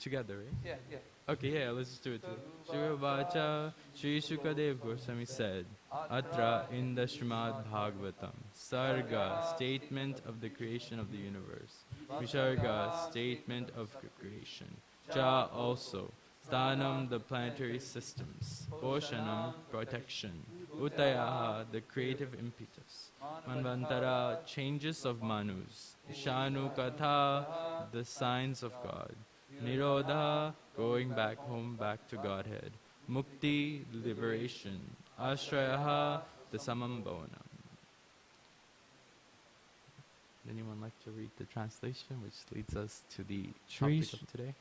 together, right? Yeah. Okay, yeah, let's just do it together. Shri Vacha, Shri Shukadev Goswami said, Atra in the Srimad Bhagavatam, Sarga, statement of the creation of the universe, Visharga, statement of creation, Cha also, Sthanam, the planetary systems, Poshanam, protection, Utayaha, the creative impetus, Manvantara, changes of Manus, Shanu Katha, the signs of God, Nirodha, going back home, back to Godhead, Mukti, liberation, Ashrayaha, the Samambonam. Anyone like to read the translation, which leads us to the topic of today?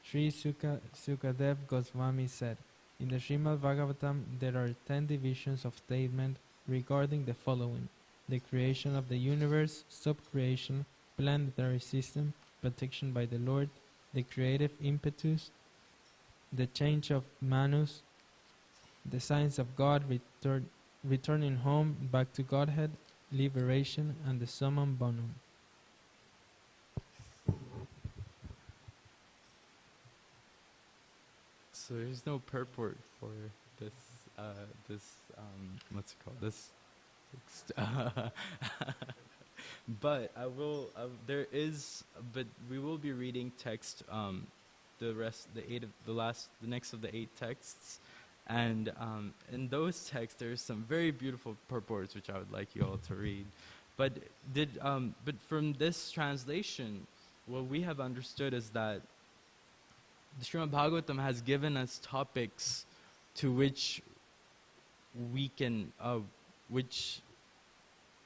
Sri Sukadev Goswami said, in the Srimad Bhagavatam there are 10 divisions of statement regarding the following: the creation of the universe, sub-creation, planetary system, protection by the Lord, the creative impetus, the change of Manus, the signs of God returning home back to Godhead, liberation, and the summum bonum. So there's no purport for this, what's it called? This text. But I will, there is, but we will be reading text, the next of the 8 texts. And in those texts, there's some very beautiful purports, which I would like you all to read. But from this translation, what we have understood is that the Srimad Bhagavatam has given us topics to which we can, which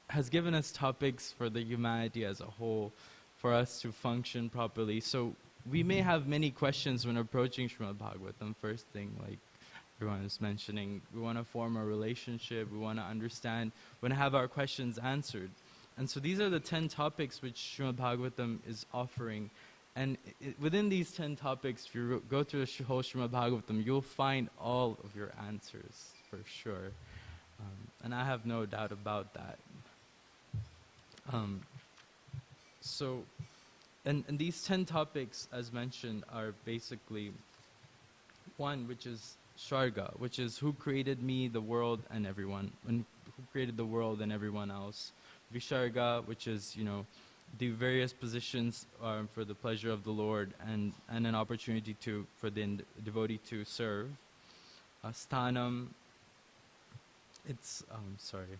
has given us topics for the humanity as a whole, for us to function properly. So we may have many questions when approaching Srimad Bhagavatam. First thing, like everyone is mentioning, we want to form a relationship, we want to understand, we want to have our questions answered. And so these are the 10 topics which Srimad Bhagavatam is offering. And within these 10 topics, if you go through the whole Srimad Bhagavatam, you'll find all of your answers, for sure. And I have no doubt about that. So, and these 10 topics, as mentioned, are basically one, which is Sharga, which is who created me, the world, and everyone, and who created the world and everyone else. Visharga, which is, the various positions for the pleasure of the Lord and an opportunity for the devotee to serve. Sthanam, it's, sorry.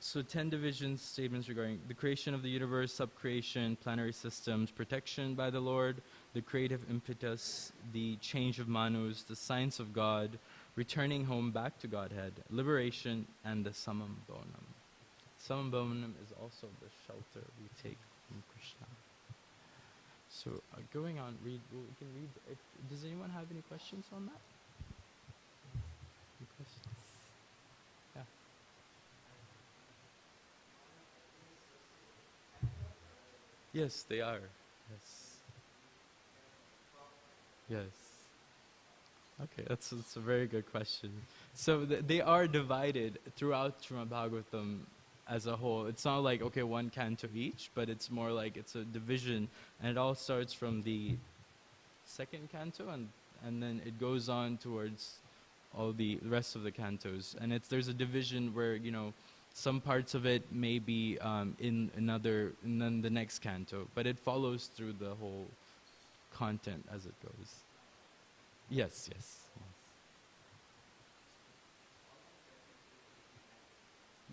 So 10 divisions, statements regarding the creation of the universe, sub-creation, planetary systems, protection by the Lord, the creative impetus, the change of manus, the science of God, returning home back to Godhead, liberation, and the samam bonam. Samam bonam is also the shelter we take from Krishna. So going on, we can read. Does anyone have any questions on that? Any questions? Yeah. Yes, they are. Yes. Yes. Okay, that's a very good question. So they are divided throughout Srimad Bhagavatam as a whole. It's not like, okay, one canto each, but it's more like it's a division, and it all starts from the second canto, and then it goes on towards all the rest of the cantos. And there's a division where, some parts of it may be in then the next canto, but it follows through the whole content as it goes. Yes, yes.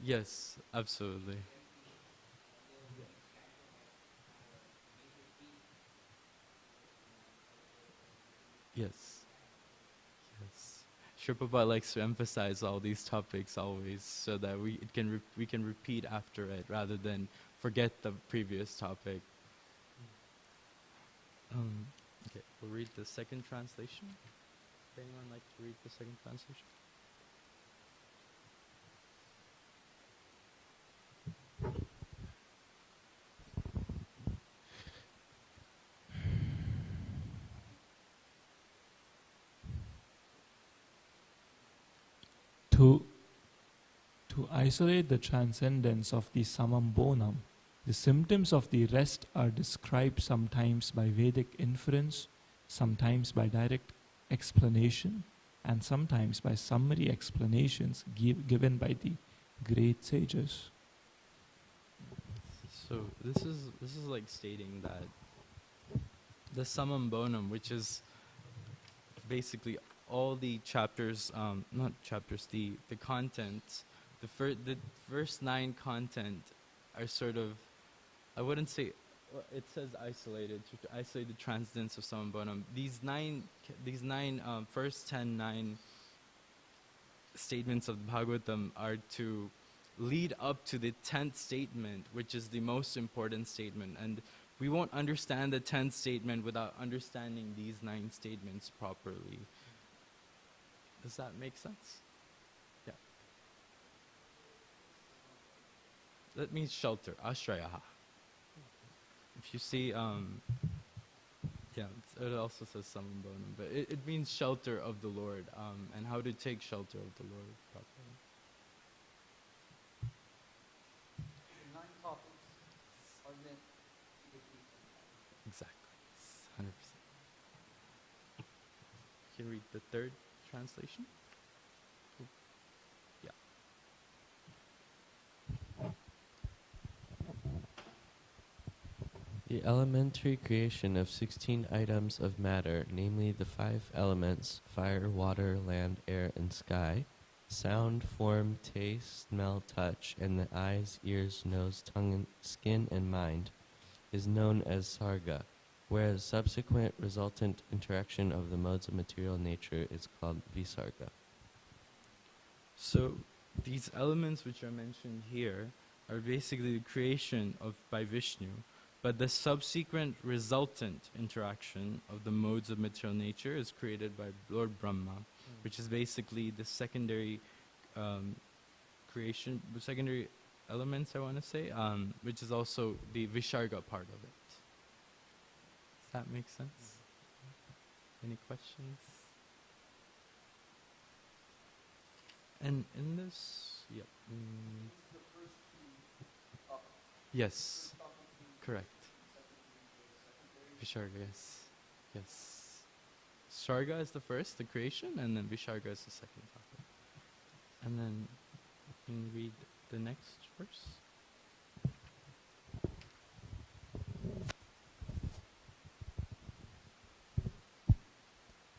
Yes, absolutely. Yes. Yes. Sri Prabhupada likes to emphasize all these topics always so that we can repeat after it rather than forget the previous topic. Okay, we'll read the second translation. Would anyone like to read the second translation? To isolate the transcendence of the samam bonam, the symptoms of the rest are described sometimes by Vedic inference, sometimes by direct explanation, and sometimes by summary explanations given by the great sages. So this is like stating that the samam bonam, which is basically all the chapters, not chapters, the content, the first 9 content are sort of, I wouldn't say, well, it says isolated, to isolate the transcendence of samam bonam. These first 9 statements of the Bhagavatam are to lead up to the 10th statement, which is the most important statement. And we won't understand the 10th statement without understanding these 9 statements properly. Does that make sense? Yeah. That means shelter, ashrayaha. If you see, it also says samam bonam, but it means shelter of the Lord, and how to take shelter of the Lord properly. 9 topics are meant to give people. Exactly, 100%. You can read the third translation. Yeah. The elementary creation of 16 items of matter, namely the 5 elements, fire, water, land, air, and sky, sound, form, taste, smell, touch, and the eyes, ears, nose, tongue, skin, and mind, is known as sarga, whereas subsequent resultant interaction of the modes of material nature is called visarga. So these elements which are mentioned here are basically the creation by Vishnu, but the subsequent resultant interaction of the modes of material nature is created by Lord Brahma, which is basically the secondary creation, secondary elements, I want to say, which is also the Visharga part of it. Does that make sense? Any questions? And in this, yep. Yes. Correct. Visharga, yes. Yes. Sarga is the first, the creation, and then Visharga is the second topic. And then you can read the next verse.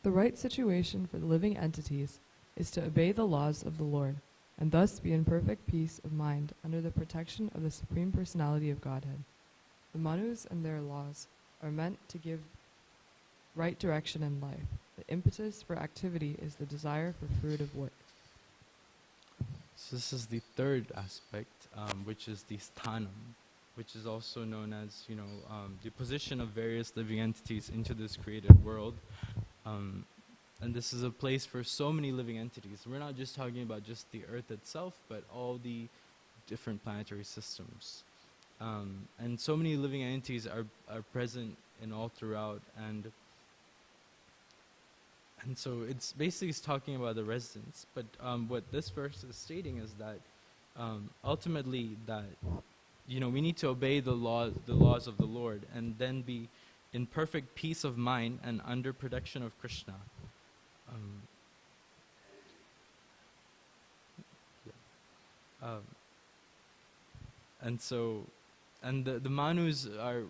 The right situation for the living entities is to obey the laws of the Lord, and thus be in perfect peace of mind under the protection of the Supreme Personality of Godhead. The Manus and their laws are meant to give right direction in life. The impetus for activity is the desire for fruit of work. So this is the third aspect, which is the sthanam, which is also known as, the position of various living entities into this created world. And this is a place for so many living entities. We're not just talking about just the Earth itself, but all the different planetary systems. And so many living entities are present in all throughout, and so it's basically talking about the residents. But what this verse is stating is that ultimately that we need to obey the laws of the Lord, and then be in perfect peace of mind and under protection of Krishna. And the Manus are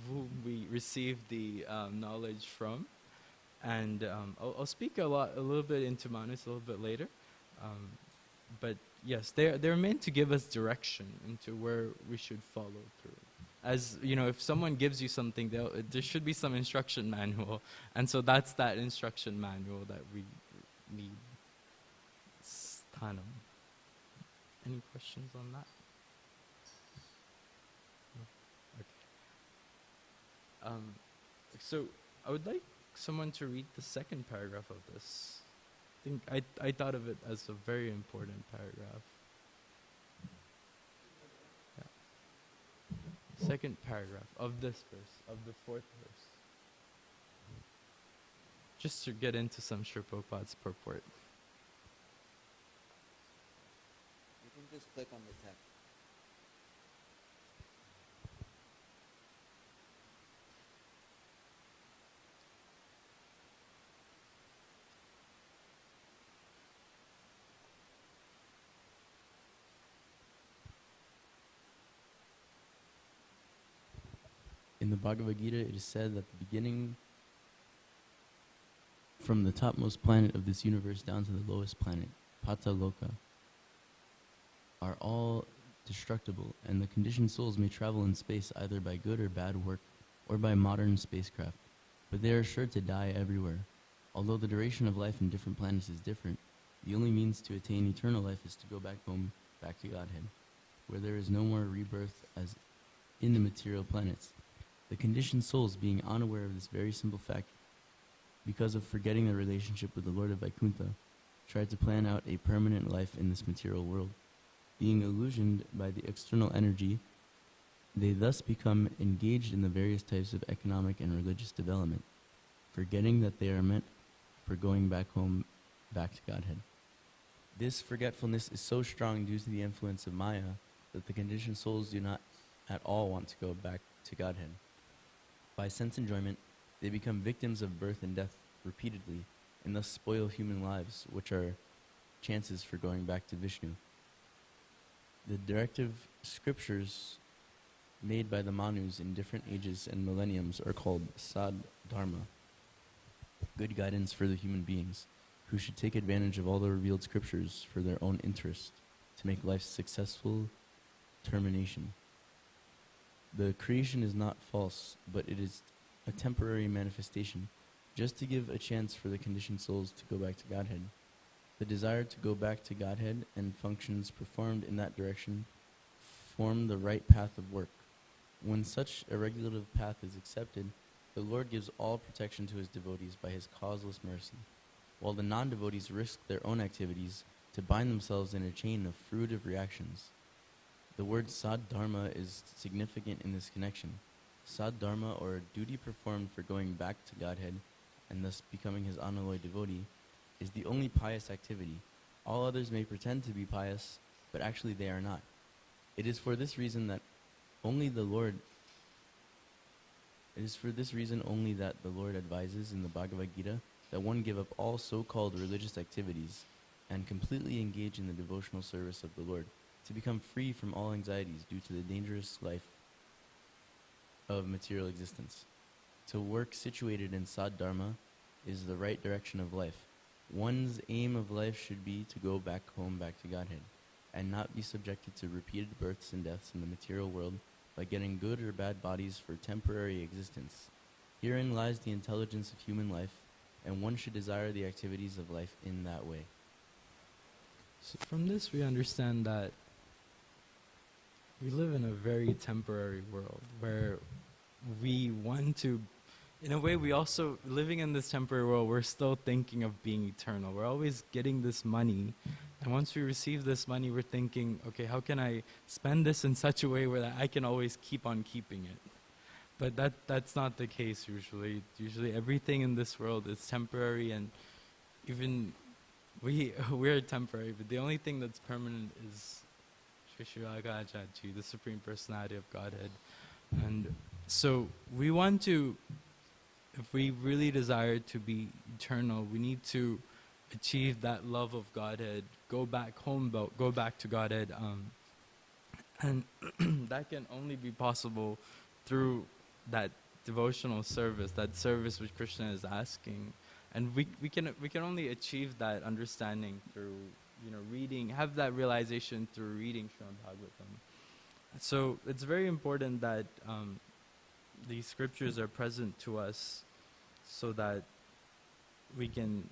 who we receive the knowledge from, and I'll speak a little bit into Manus a little bit later, but yes, they're meant to give us direction into where we should follow through. As if someone gives you something, there should be some instruction manual, and so that's that instruction manual that we need. Sthanam. Any questions on that? No? Okay. So I would like someone to read the second paragraph of this. I think I thought of it as a very important paragraph. Second paragraph of this verse, of the fourth verse. Just to get into some Sri Prabhupada's purport. You can just click on the text. In the Bhagavad Gita, it is said that the beginning from the topmost planet of this universe down to the lowest planet, Pataloka, are all destructible, and the conditioned souls may travel in space either by good or bad work, or by modern spacecraft, but they are sure to die everywhere. Although the duration of life in different planets is different, the only means to attain eternal life is to go back home, back to Godhead, where there is no more rebirth as in the material planets. The conditioned souls, being unaware of this very simple fact, because of forgetting their relationship with the Lord of Vaikuntha, tried to plan out a permanent life in this material world. Being illusioned by the external energy, they thus become engaged in the various types of economic and religious development, forgetting that they are meant for going back home, back to Godhead. This forgetfulness is so strong due to the influence of Maya that the conditioned souls do not at all want to go back to Godhead. By sense enjoyment, they become victims of birth and death repeatedly, and thus spoil human lives, which are chances for going back to Vishnu. The directive scriptures made by the Manus in different ages and millenniums are called Sad Dharma, good guidance for the human beings, who should take advantage of all the revealed scriptures for their own interest, to make life's successful termination. The creation is not false, but it is a temporary manifestation, just to give a chance for the conditioned souls to go back to Godhead. The desire to go back to Godhead and functions performed in that direction form the right path of work. When such a regulative path is accepted, the Lord gives all protection to his devotees by his causeless mercy, while the non-devotees risk their own activities to bind themselves in a chain of fruitive reactions. The word Sad Dharma is significant in this connection. Sad Dharma, or duty performed for going back to Godhead and thus becoming his unalloyed devotee, is the only pious activity. All others may pretend to be pious, but actually they are not. It is for this reason that Only the Lord. It is for this reason only that the Lord advises in the Bhagavad Gita that one give up all so-called religious activities and completely engage in the devotional service of the Lord, to become free from all anxieties due to the dangerous life of material existence. To work situated in Saddharma is the right direction of life. One's aim of life should be to go back home, back to Godhead, and not be subjected to repeated births and deaths in the material world by getting good or bad bodies for temporary existence. Herein lies the intelligence of human life, and one should desire the activities of life in that way. So from this we understand that we live in a very temporary world where we want to, in a way we also, living in this temporary world, we're still thinking of being eternal. We're always getting this money, and once we receive this money, we're thinking, okay, how can I spend this in such a way where I can always keep on keeping it? But that's not the case usually. Usually everything in this world is temporary, and even we're temporary, but the only thing that's permanent is Shri Shivagajaji, the Supreme Personality of Godhead. And so we want to, if we really desire to be eternal, we need to achieve that love of Godhead, go back home, go back to Godhead. And that can only be possible through that devotional service, that service which Krishna is asking. And we can only achieve that understanding through, reading, have that realization through reading Srimad Bhagavatam. So it's very important that these scriptures are present to us so that we can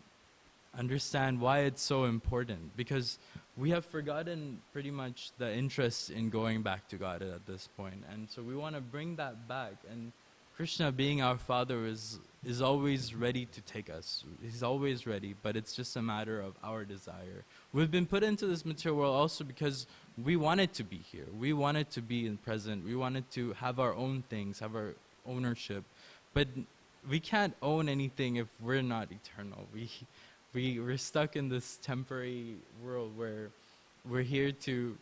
understand why it's so important. Because we have forgotten pretty much the interest in going back to God at this point. And so we want to bring that back. And Krishna, being our Father, is always ready to take us. He's always ready, but it's just a matter of our desire. We've been put into this material world also because we wanted to be here. We wanted to be in present. We wanted to have our own things, have our ownership. But we can't own anything if we're not eternal. We're stuck in this temporary world where we're here to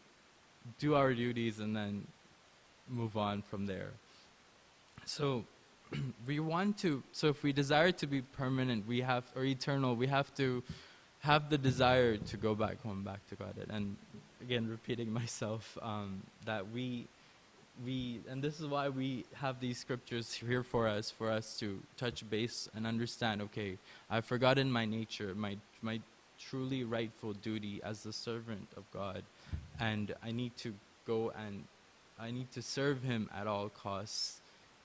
do our duties and then move on from there. So if we desire to be permanent, or eternal, we have to have the desire to go back home, back to Godhead. And again, repeating myself, that and this is why we have these scriptures here for us to touch base and understand, okay, I've forgotten my nature, my truly rightful duty as the servant of God, and I need to go and I need to serve Him at all costs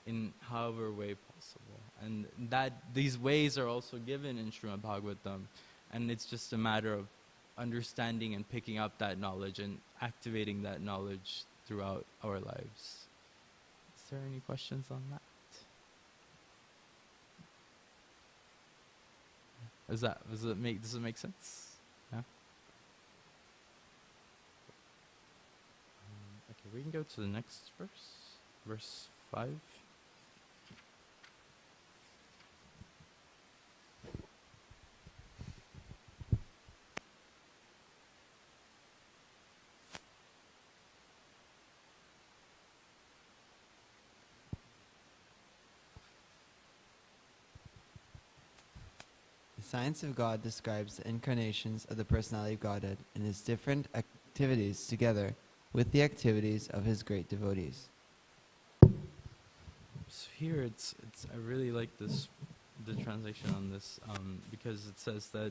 in however way possible. And that these ways are also given in Srimad Bhagavatam, and it's just a matter of understanding and picking up that knowledge and activating that knowledge throughout our lives. Is there any questions on that? Does it make sense? Yeah? Okay, we can go to the next verse 5. The science of God describes the incarnations of the personality of Godhead and his different activities together with the activities of his great devotees. So here I really like the translation on this, because it says that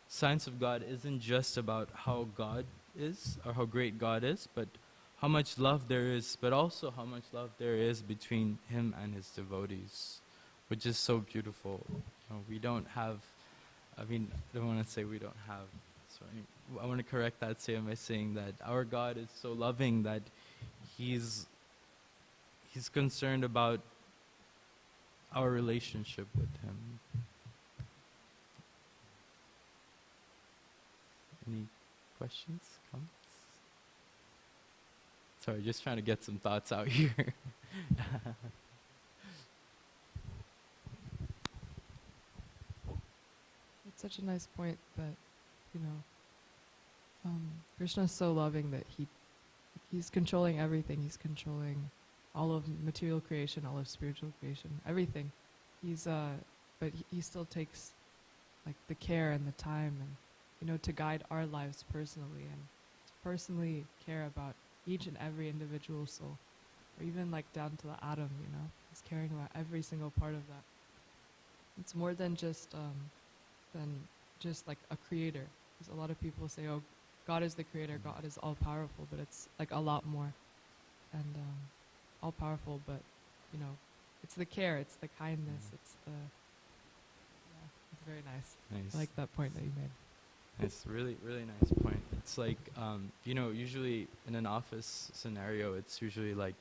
science of God isn't just about how God is or how great God is, but how much love there is, but also how much love there is between him and his devotees, which is so beautiful. We don't have, I don't want to say we don't have, sorry, I want to correct that statement by saying that our God is so loving that he's concerned about our relationship with him. Any questions, comments? Sorry, just trying to get some thoughts out here. It's such a nice point that, Krishna is so loving that he's controlling everything. He's controlling all of material creation, all of spiritual creation, everything. But he still takes like the care and the time and, to guide our lives personally and to personally care about each and every individual soul, or even like down to the atom, He's caring about every single part of that. It's more than just like a creator. Because a lot of people say, oh, God is the creator, God is all-powerful, but it's like a lot more. And all-powerful, but, it's the care, it's the kindness, it's very nice. Nice. I like that point that you made. It's really, really nice point. It's like, usually in an office scenario, it's usually like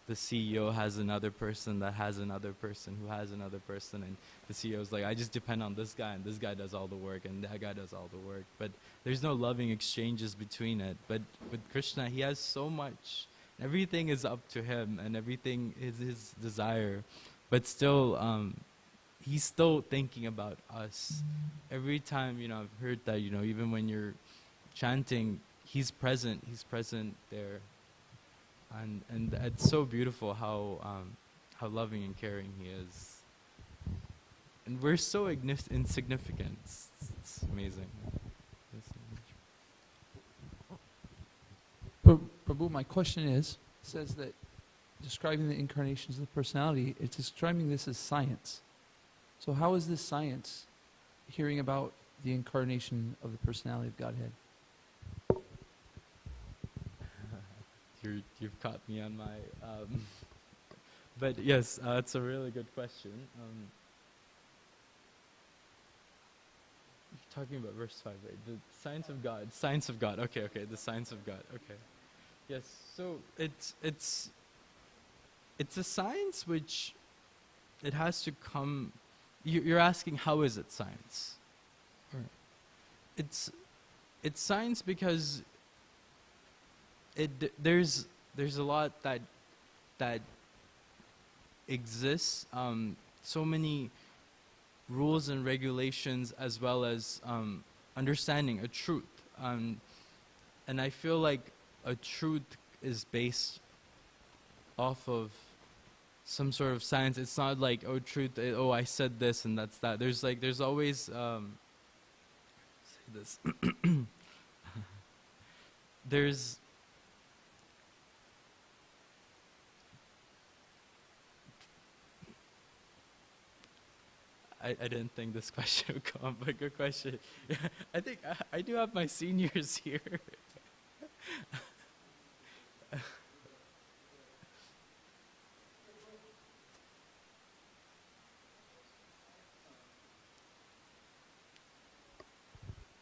the CEO has another person that has another person who has another person, and the CEO's like, I just depend on this guy, and this guy does all the work, and that guy does all the work. But there's no loving exchanges between it. But with Krishna, he has so much. Everything is up to him, and everything is his desire. But still, he's still thinking about us. Every time, I've heard that, even when you're chanting, he's present there. And it's so beautiful how loving and caring he is. And we're so insignificant. It's amazing. Prabhu, my question says that describing the incarnations of the personality, it's describing this as science. So how is this science hearing about the incarnation of the personality of Godhead? You've caught me on my... but yes, it's a really good question. You're talking about verse 5, right? The science of God. Science of God. Okay, the science of God. Okay. Yes, so it's a science which it has to come... You're asking, how is it science? It's science because there's a lot that exists, so many rules and regulations, as well as understanding a truth, and I feel like a truth is based off of some sort of science. It's not like, oh, truth, I said this and that's that. There's always say this. There's I didn't think this question would come, but good question. Yeah, I think I do have my seniors here.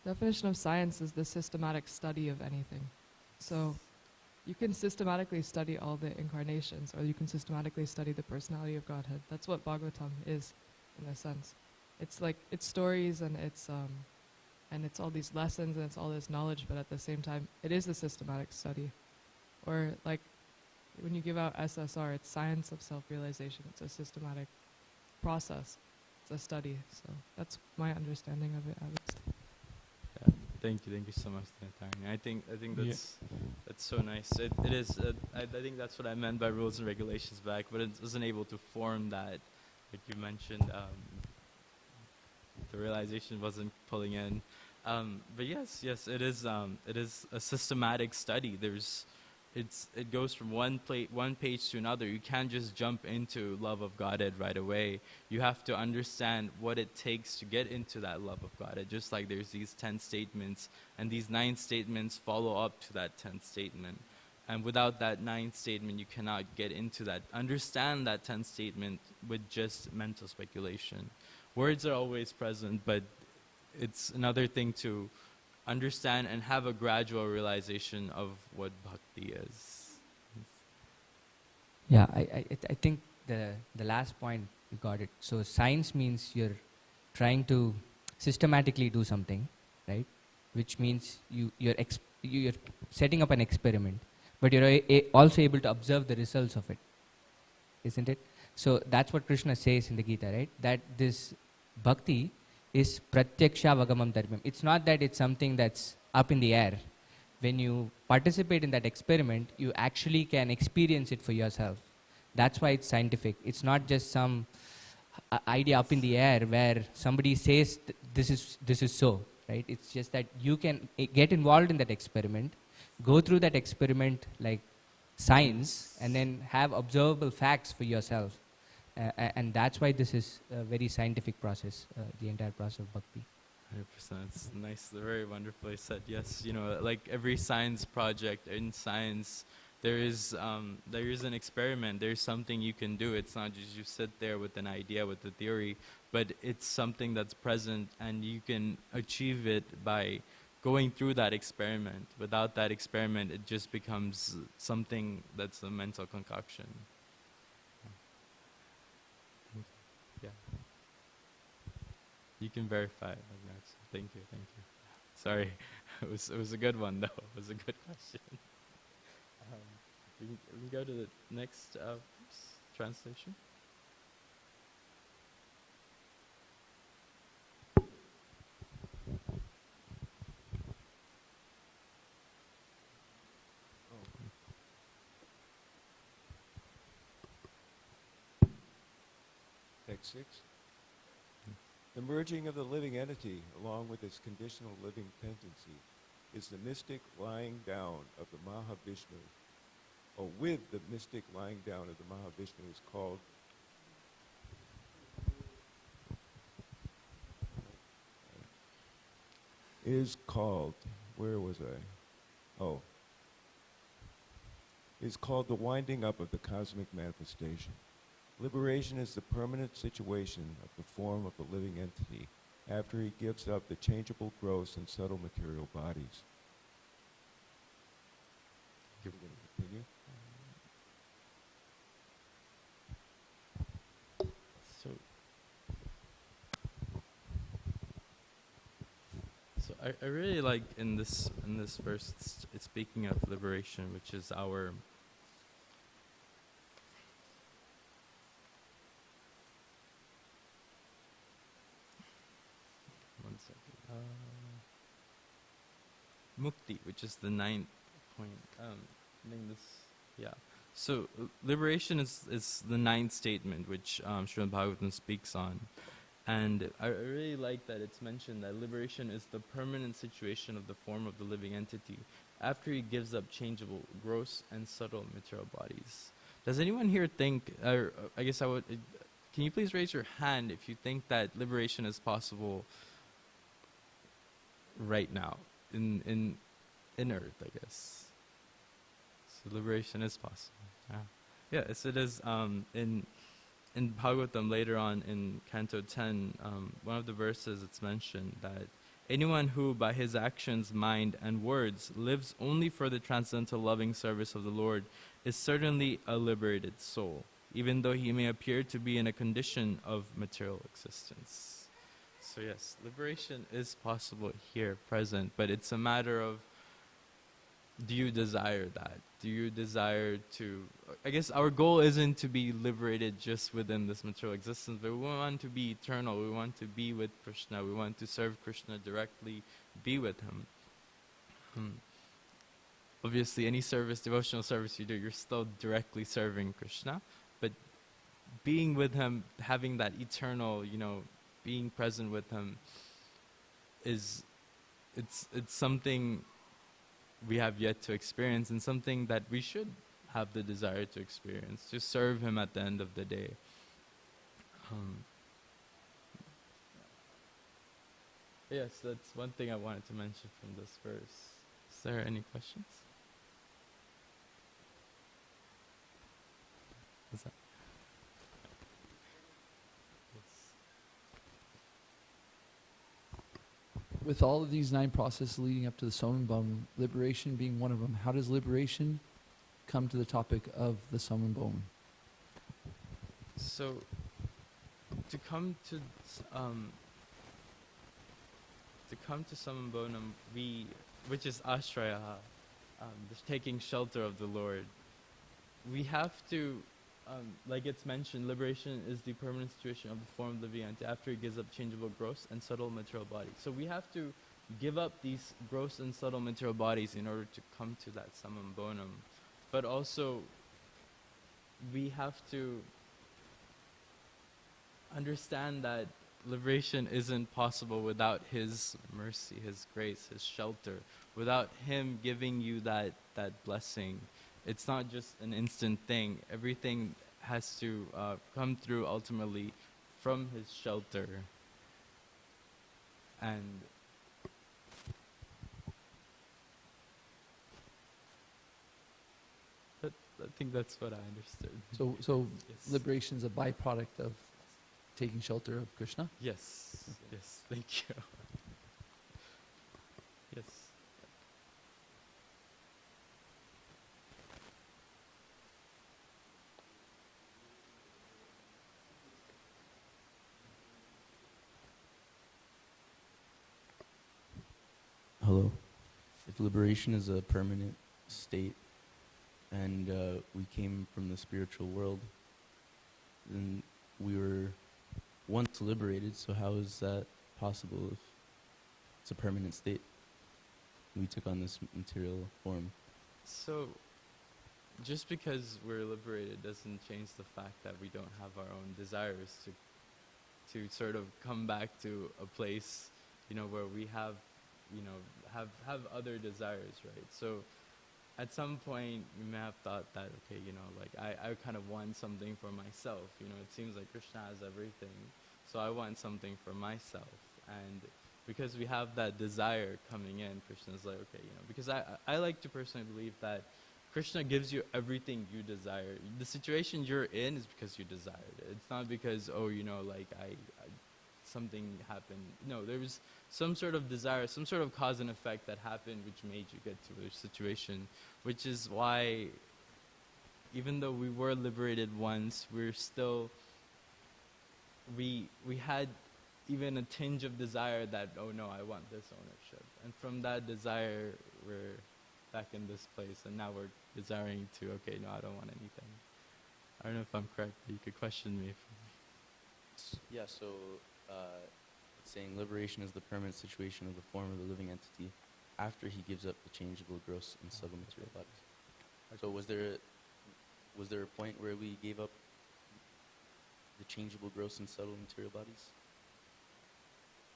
Definition of science is the systematic study of anything. So you can systematically study all the incarnations, or you can systematically study the personality of Godhead. That's what Bhagavatam is, in a sense. It's like, it's stories and it's all these lessons and it's all this knowledge, but at the same time, it is a systematic study. Or like, when you give out SSR, it's science of self-realization. It's a systematic process. It's a study. So that's my understanding of it, I would say. Thank you so much, Tanya. I think that's so nice. It is. I think that's what I meant by rules and regulations back, but it wasn't able to form that. Like you mentioned, the realization wasn't pulling in. But yes, it is a systematic study. It goes from one page to another. You can't just jump into love of Godhead right away. You have to understand what it takes to get into that love of Godhead. Just like there's these 10 statements, and these 9 statements follow up to that 10th statement. And without that 9th statement, you cannot get into that, understand that 10th statement with just mental speculation. Words are always present, but it's another thing to understand and have a gradual realization of what bhakti is. Yeah, I think the last point you got it. So science means you're trying to systematically do something, right? Which means you're setting up an experiment, but you're also able to observe the results of it, isn't it? So that's what Krishna says in the Gita, right? That this bhakti is pratyaksha vagamam dharmam. It's not that it's something that's up in the air. When you participate in that experiment, you actually can experience it for yourself. That's why it's scientific. It's not just some idea up in the air where somebody says this is so, right? It's just that you can get involved in that experiment, go through that experiment like science, and then have observable facts for yourself. And that's why this is a very scientific process, the entire process of bhakti. 100%. It's nice, very wonderfully said. Yes, you know, like every science project in science, there is an experiment. There's something you can do. It's not just you sit there with an idea, with a theory, but it's something that's present, and you can achieve it by going through that experiment. Without that experiment, it just becomes something that's a mental concoction. Yeah. You can verify it. Thank you. Sorry, it was a good one though. It was a good question. We can go to the next translation. Text 6. The merging of the living entity along with its conditional living tendency is the mystic lying down of the Mahavishnu, or with the mystic lying down of the Mahavishnu is called, where was I? Oh. Is called the winding up of the cosmic manifestation. Liberation is the permanent situation of the form of the living entity after he gives up the changeable gross and subtle material bodies. You're going to continue? So I really like in this verse it's speaking of liberation, which is our mukti, which is the 9th point. I think this, yeah. So liberation is the 9th statement, which Srimad Bhagavatam speaks on. And I really like that it's mentioned that liberation is the permanent situation of the form of the living entity after he gives up changeable, gross and subtle material bodies. Does anyone here think, or I guess can you please raise your hand if you think that liberation is possible right now in Earth, I guess. So liberation is possible. Yeah. Yes, it is. In Bhagavatam, later on in Canto 10, one of the verses it's mentioned that anyone who by his actions, mind, and words lives only for the transcendental loving service of the Lord is certainly a liberated soul, even though he may appear to be in a condition of material existence. So yes, liberation is possible here, present, but it's a matter of, do you desire that? Do you desire to, I guess our goal isn't to be liberated just within this material existence, but we want to be eternal. We want to be with Krishna. We want to serve Krishna directly, be with him. Obviously, any service, devotional service you do, you're still directly serving Krishna, but being with him, having that eternal, being present with him it's something we have yet to experience, and something that we should have the desire to experience, to serve him at the end of the day. Yes, that's one thing I wanted to mention from this verse. Is there any questions? What's that? With all of these 9 processes leading up to the Samambhawam, liberation being one of them, how does liberation come to the topic of the Samambhawam? So, to come to Samambhawam, which is Ashraya, just taking shelter of the Lord, we have to, like it's mentioned, liberation is the permanent situation of the form of the living entity after it gives up changeable gross and subtle material bodies. So we have to give up these gross and subtle material bodies in order to come to that Samambhawam. But also, we have to understand that liberation isn't possible without His mercy, His grace, His shelter, without Him giving you that blessing. It's not just an instant thing. Everything has to come through ultimately from His shelter. And I think that's what I understood. So Yes. liberation is a byproduct of taking shelter of Krishna. Yes. Yes. Thank you. Yes. Hello. If liberation is a permanent state and we came from the spiritual world, then we were once liberated, so how is that possible if it's a permanent state? We took on this material form. So, just because we're liberated doesn't change the fact that we don't have our own desires to sort of come back to a place, where we have, have other desires, right? So, at some point, you may have thought that, okay, I kind of want something for myself. It seems like Krishna has everything, so I want something for myself. And because we have that desire coming in, Krishna's like, okay, because I like to personally believe that Krishna gives you everything you desire. The situation you're in is because you desired it. It's not because, something happened. No, there was some sort of desire, some sort of cause and effect that happened which made you get to this situation, which is why even though we were liberated once, we're still, we had even a tinge of desire that, oh no, I want this ownership. And from that desire, we're back in this place, and now we're desiring to, okay, no, I don't want anything. I don't know if I'm correct, but you could question me. Yeah, so it's saying liberation is the permanent situation of the form of the living entity after he gives up the changeable, gross, and subtle material bodies. So was there a point where we gave up the changeable, gross, and subtle material bodies?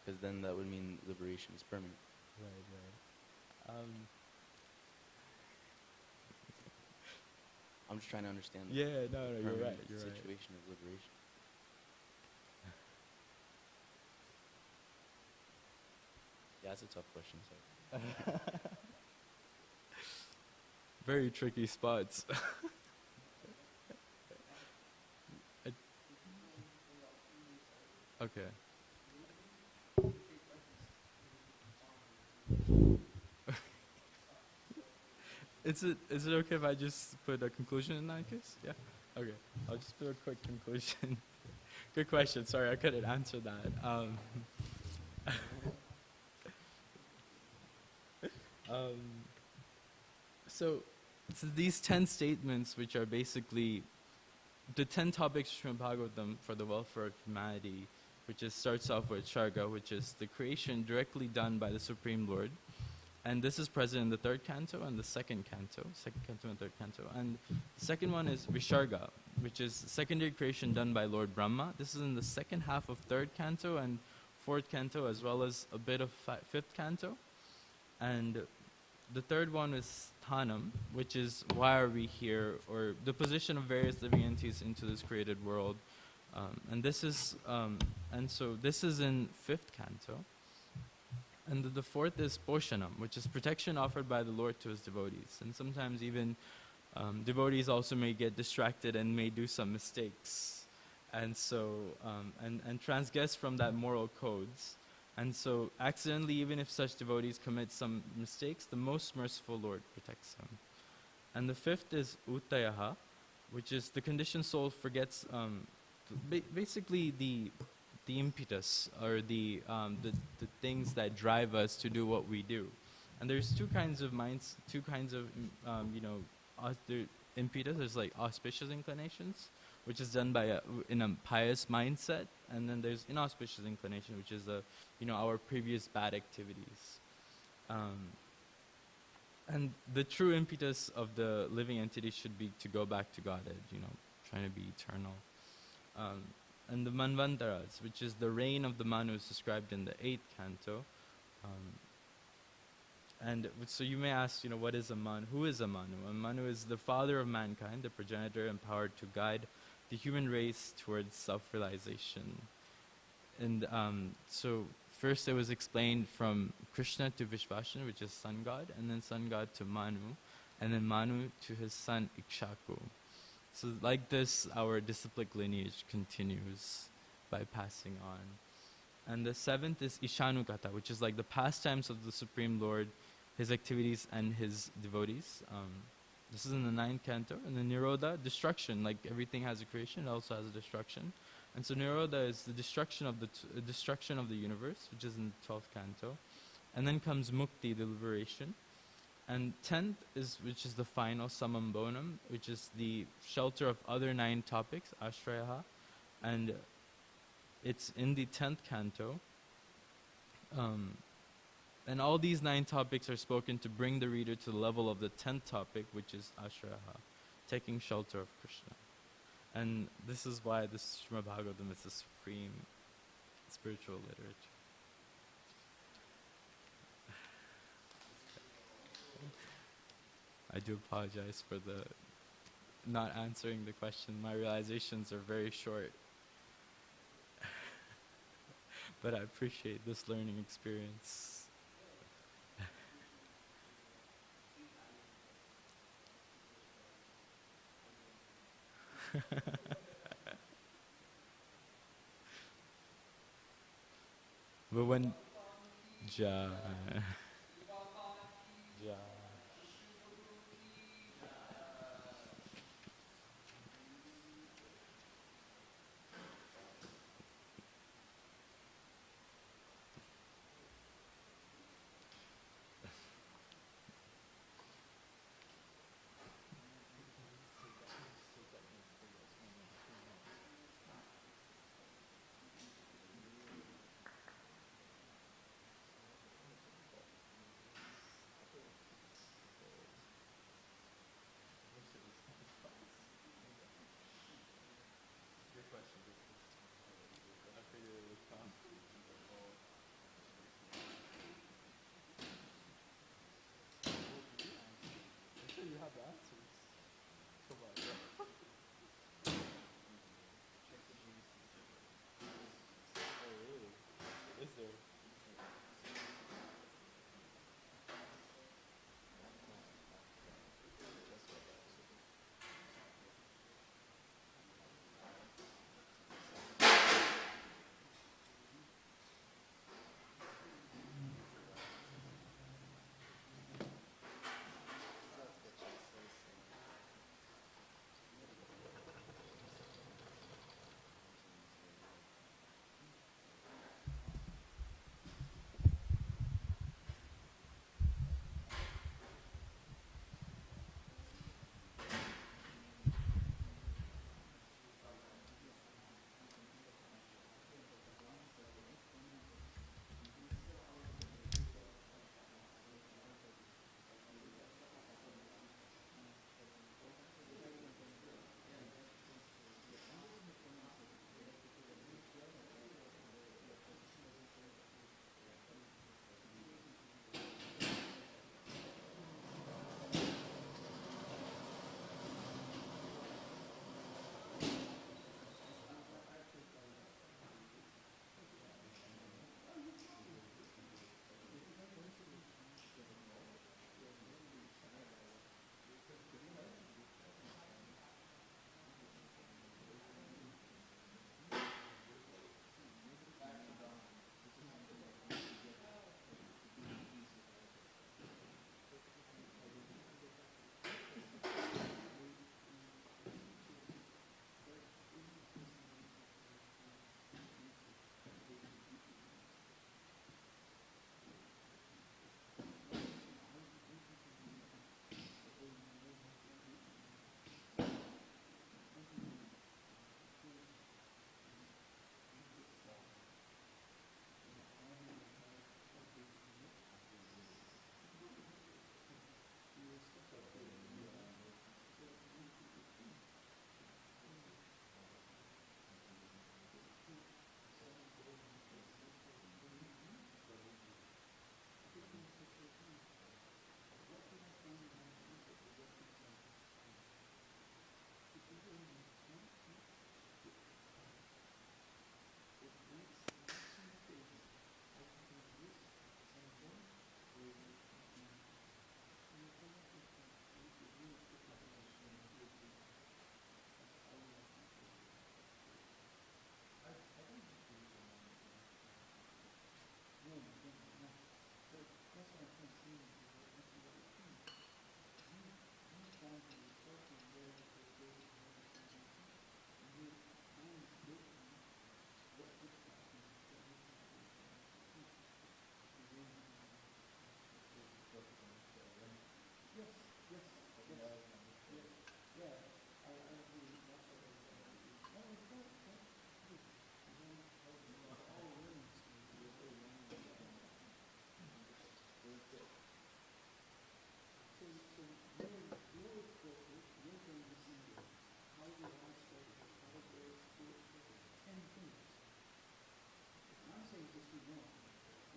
Because then that would mean liberation is permanent. Right. I'm just trying to understand the You're permanent right. You're right. situation of liberation. Yeah, that's a tough question, sorry. Very tricky spots. Okay. Is it okay if I just put a conclusion in that case? Yeah? Okay. I'll just do a quick conclusion. Good question. Sorry, I couldn't answer that. So these 10 statements, which are basically the 10 topics from Bhagavatam for the welfare of humanity, which starts off with Sharga, which is the creation directly done by the Supreme Lord. And this is present in the third canto and the second canto and third canto. And the second one is Visharga, which is secondary creation done by Lord Brahma. This is in the second half of third canto and fourth canto, as well as a bit of fifth canto. And the third one is Thanam, which is why are we here, or the position of various living entities into this created world. And this is in fifth canto. And the fourth is Poshanam, which is protection offered by the Lord to his devotees. And sometimes even devotees also may get distracted and may do some mistakes. And so, and transgress from that moral codes. And so accidentally, even if such devotees commit some mistakes, the most merciful Lord protects them. And the fifth is Uttayaha, which is the conditioned soul forgets basically the impetus, or the things that drive us to do what we do. And there's two kinds of minds, the impetus. There's like auspicious inclinations, which is done by in a pious mindset, and then there's inauspicious inclination, which is our previous bad activities. And the true impetus of the living entity should be to go back to Godhead, trying to be eternal. And the Manvantaras, which is the reign of the Manu, is described in the 8th canto. So you may ask, what is a Manu? Who is a Manu? A Manu is the father of mankind, the progenitor empowered to guide the human race towards self-realization. And so first it was explained from Krishna to Vishvashana, which is sun god, and then sun god to Manu, and then Manu to his son Ikshaku. So like this, our disciplic lineage continues by passing on. And the 7th is Ishanukata, which is like the pastimes of the Supreme Lord, his activities and his devotees. This is in the 9th canto. And the Nirodha, destruction, like everything has a creation, it also has a destruction. And so Nirodha is the destruction of the universe, which is in the 12th canto. And then comes Mukti, the liberation. And 10th which is the final, Samam Bonam, which is the shelter of other 9 topics, Ashrayaha. And it's in the 10th canto. And all these 9 topics are spoken to bring the reader to the level of the 10th topic, which is Ashrayaha, taking shelter of Krishna. And this is why this Srimad Bhagavatam is the supreme spiritual literature. I do apologize for the not answering the question. My realizations are very short. But I appreciate this learning experience. But when Ja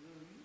Mm-hmm.